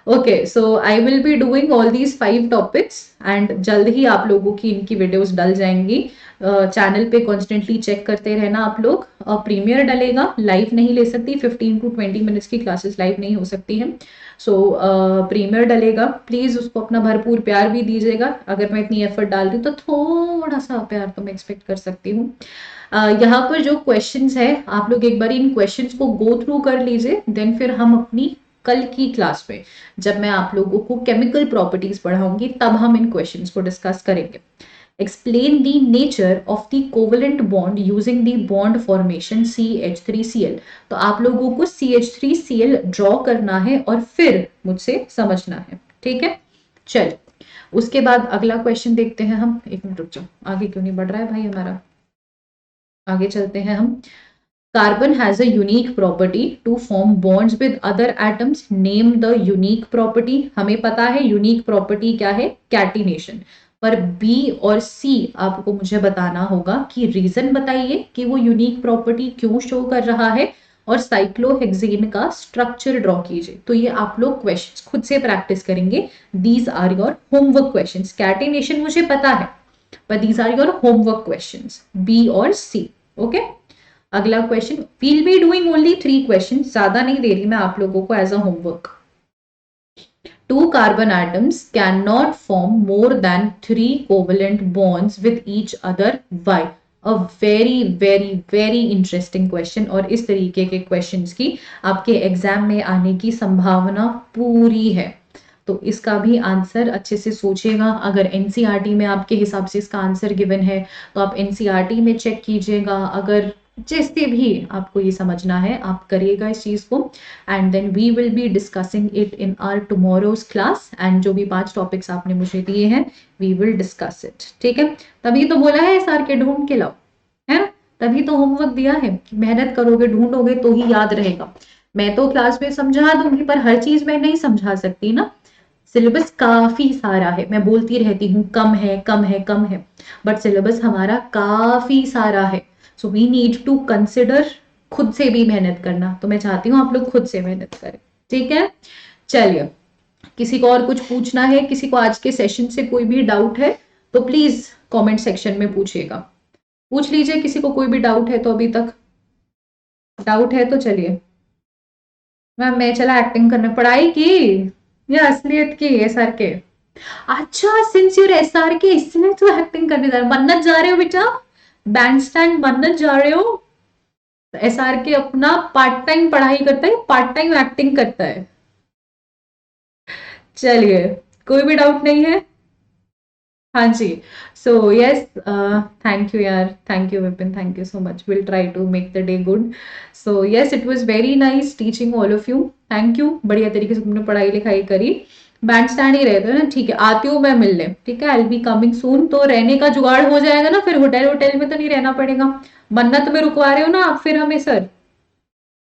Okay so I will be doing all these 5 topics and जल्द ही आप लोगों की इनकी वीडियोस डल जाएंगी। चैनल पे कॉन्स्टेंटली चेक करते रहना आप लोग। प्रीमियर डलेगा, लाइव नहीं ले सकती, 15 to 20 मिनट्स की क्लासेस लाइव नहीं हो सकती हैं। सो प्रीमियर डलेगा, प्लीज उसको अपना भरपूर प्यार भी दीजिएगा। अगर मैं इतनी एफर्ट डाल रही हूँ तो थोड़ा सा प्यार तो मैं एक्सपेक्ट कर सकती हूँ। यहाँ पर जो क्वेश्चंस है आप लोग एक बार इन क्वेश्चंस को गो थ्रू कर लीजिए, देन फिर हम अपनी कल की क्लास में जब मैं आप लोगों को केमिकल प्रॉपर्टीज पढ़ाऊंगी तब हम इन क्वेश्चंस को डिस्कस करेंगे। Explain the nature of the covalent bond using the bond formation CH3Cl। तो आप लोगों को CH3Cl ड्रॉ करना है और फिर मुझसे समझना है, ठीक है। चल उसके बाद अगला क्वेश्चन देखते हैं हम। एक मिनट रुक जाओ, आगे क्यों नहीं बढ़ रहा है भाई हमारा, आगे चलते हैं हम। Carbon has a unique property to form bonds with other atoms. Name the unique property. हमें पता है unique property क्या है, कैटिनेशन। पर B और C आपको मुझे बताना होगा कि रीजन बताइए कि वो यूनिक प्रॉपर्टी क्यों शो कर रहा है, और साइक्लोहेक्सेन का स्ट्रक्चर ड्रॉ कीजिए। तो ये आप लोग क्वेश्चंस खुद से प्रैक्टिस करेंगे। These are your homework questions. Catenation मुझे पता है पर these are your homework questions, B और C। ओके अगला question, we'll be doing only 3 question, ज्यादा नहीं दे रही मैं आप लोगों को as a homework. 2 carbon atoms cannot form more than 3 covalent bonds with each other. Why? A very very very interesting question, और इस तरीके के क्वेश्चंस की आपके एग्जाम में आने की संभावना पूरी है। तो इसका भी आंसर अच्छे से सोचिएगा। अगर एनसीईआरटी में आपके हिसाब से इसका आंसर गिवन है तो आप एनसीईआरटी में चेक कीजिएगा। अगर जैसे भी आपको ये समझना है आप करिएगा इस चीज को, and then we will be discussing it in our tomorrow's class. And जो भी 5 टॉपिक्स आपने मुझे दिए हैं वी विल डिस्कस इट, ठीक है। तभी तो बोला है SR के ढूंढ के लाओ, है ना, तभी तो होमवर्क दिया है कि मेहनत करोगे ढूंढोगे तो ही याद रहेगा। मैं तो क्लास में समझा दूंगी पर हर चीज मैं नहीं समझा सकती ना, सिलेबस काफी सारा है। मैं बोलती रहती हूँ कम है कम है कम है, बट सिलेबस हमारा काफी सारा है। So we need to consider खुद से भी मेहनत करना। तो मैं चाहती हूँ आप लोग खुद से मेहनत करें, ठीक है। चलिए, किसी को और कुछ पूछना है, किसी को आज के सेशन से कोई भी डाउट है तो प्लीज कमेंट सेक्शन में पूछिएगा, पूछ लीजिए। किसी को कोई भी डाउट है तो, अभी तक डाउट है तो चलिए। मैम मैं चला एक्टिंग करने, पढ़ाई की या असलियत की SR के? अच्छा, सिंस यूर SR के इसलिए तो एक्टिंग करने जा रहे हो, मन्नत जा रहे हो बेटा, बैंड स्टैंड मन्नत जा रहे हो। SR के अपना पार्ट टाइम पढ़ाई करता है, पार्ट टाइम एक्टिंग करता है। चलिए, कोई भी डाउट नहीं है? हाँ जी। सो यस, थैंक यू यार, thank you Vipin, thank you so much, will try to make the day good. So yes, it was very nice teaching all of you, thank you. बढ़िया तरीके से तुमने पढ़ाई लिखाई करी। बैंड स्टैंड ही रहते हो ना, ठीक है, आती हूँ मैं मिलने, ठीक है, I will be coming soon. तो रहने का जुगाड़ हो जाएगा ना, फिर होटल होटल में तो नहीं रहना पड़ेगा। मन्नत में रुकवा रहे हो ना आप फिर हमें सर,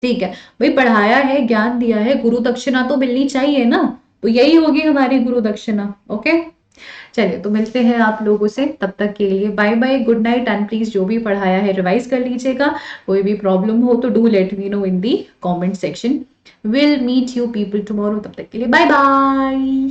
ठीक है भाई, पढ़ाया है ज्ञान दिया है, गुरु दक्षिणा तो मिलनी चाहिए ना, तो यही होगी हमारी गुरु दक्षिणा। ओके, चलिए तो मिलते हैं आप लोगों से, तब तक के लिए bye bye, good night. And please जो भी पढ़ाया है रिवाइज कर लीजिएगा। कोई भी प्रॉब्लम हो तो do let me know in the comment section. Will meet you people tomorrow, तब तक के लिए बाय बाय।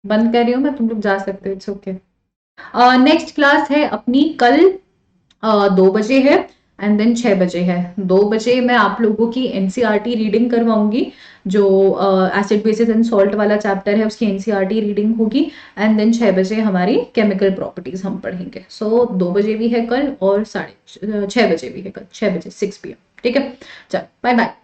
बंद कर रही हूँ मैं, तुम लोग जा सकते हो, इट्स ओके। नेक्स्ट क्लास है अपनी कल 2 बजे है, एंड देन 6 बजे है। 2 बजे मैं आप लोगों की एनसीईआरटी रीडिंग करवाऊंगी, जो एसिड बेसिस एंड सॉल्ट वाला चैप्टर है उसकी एनसीईआरटी रीडिंग होगी। एंड देन 6 बजे हमारी केमिकल प्रॉपर्टीज हम पढ़ेंगे। सो 2 बजे भी है कल और 6:30 बजे भी है कल, 6 बजे 6 PM, ठीक है। चल बाय बाय।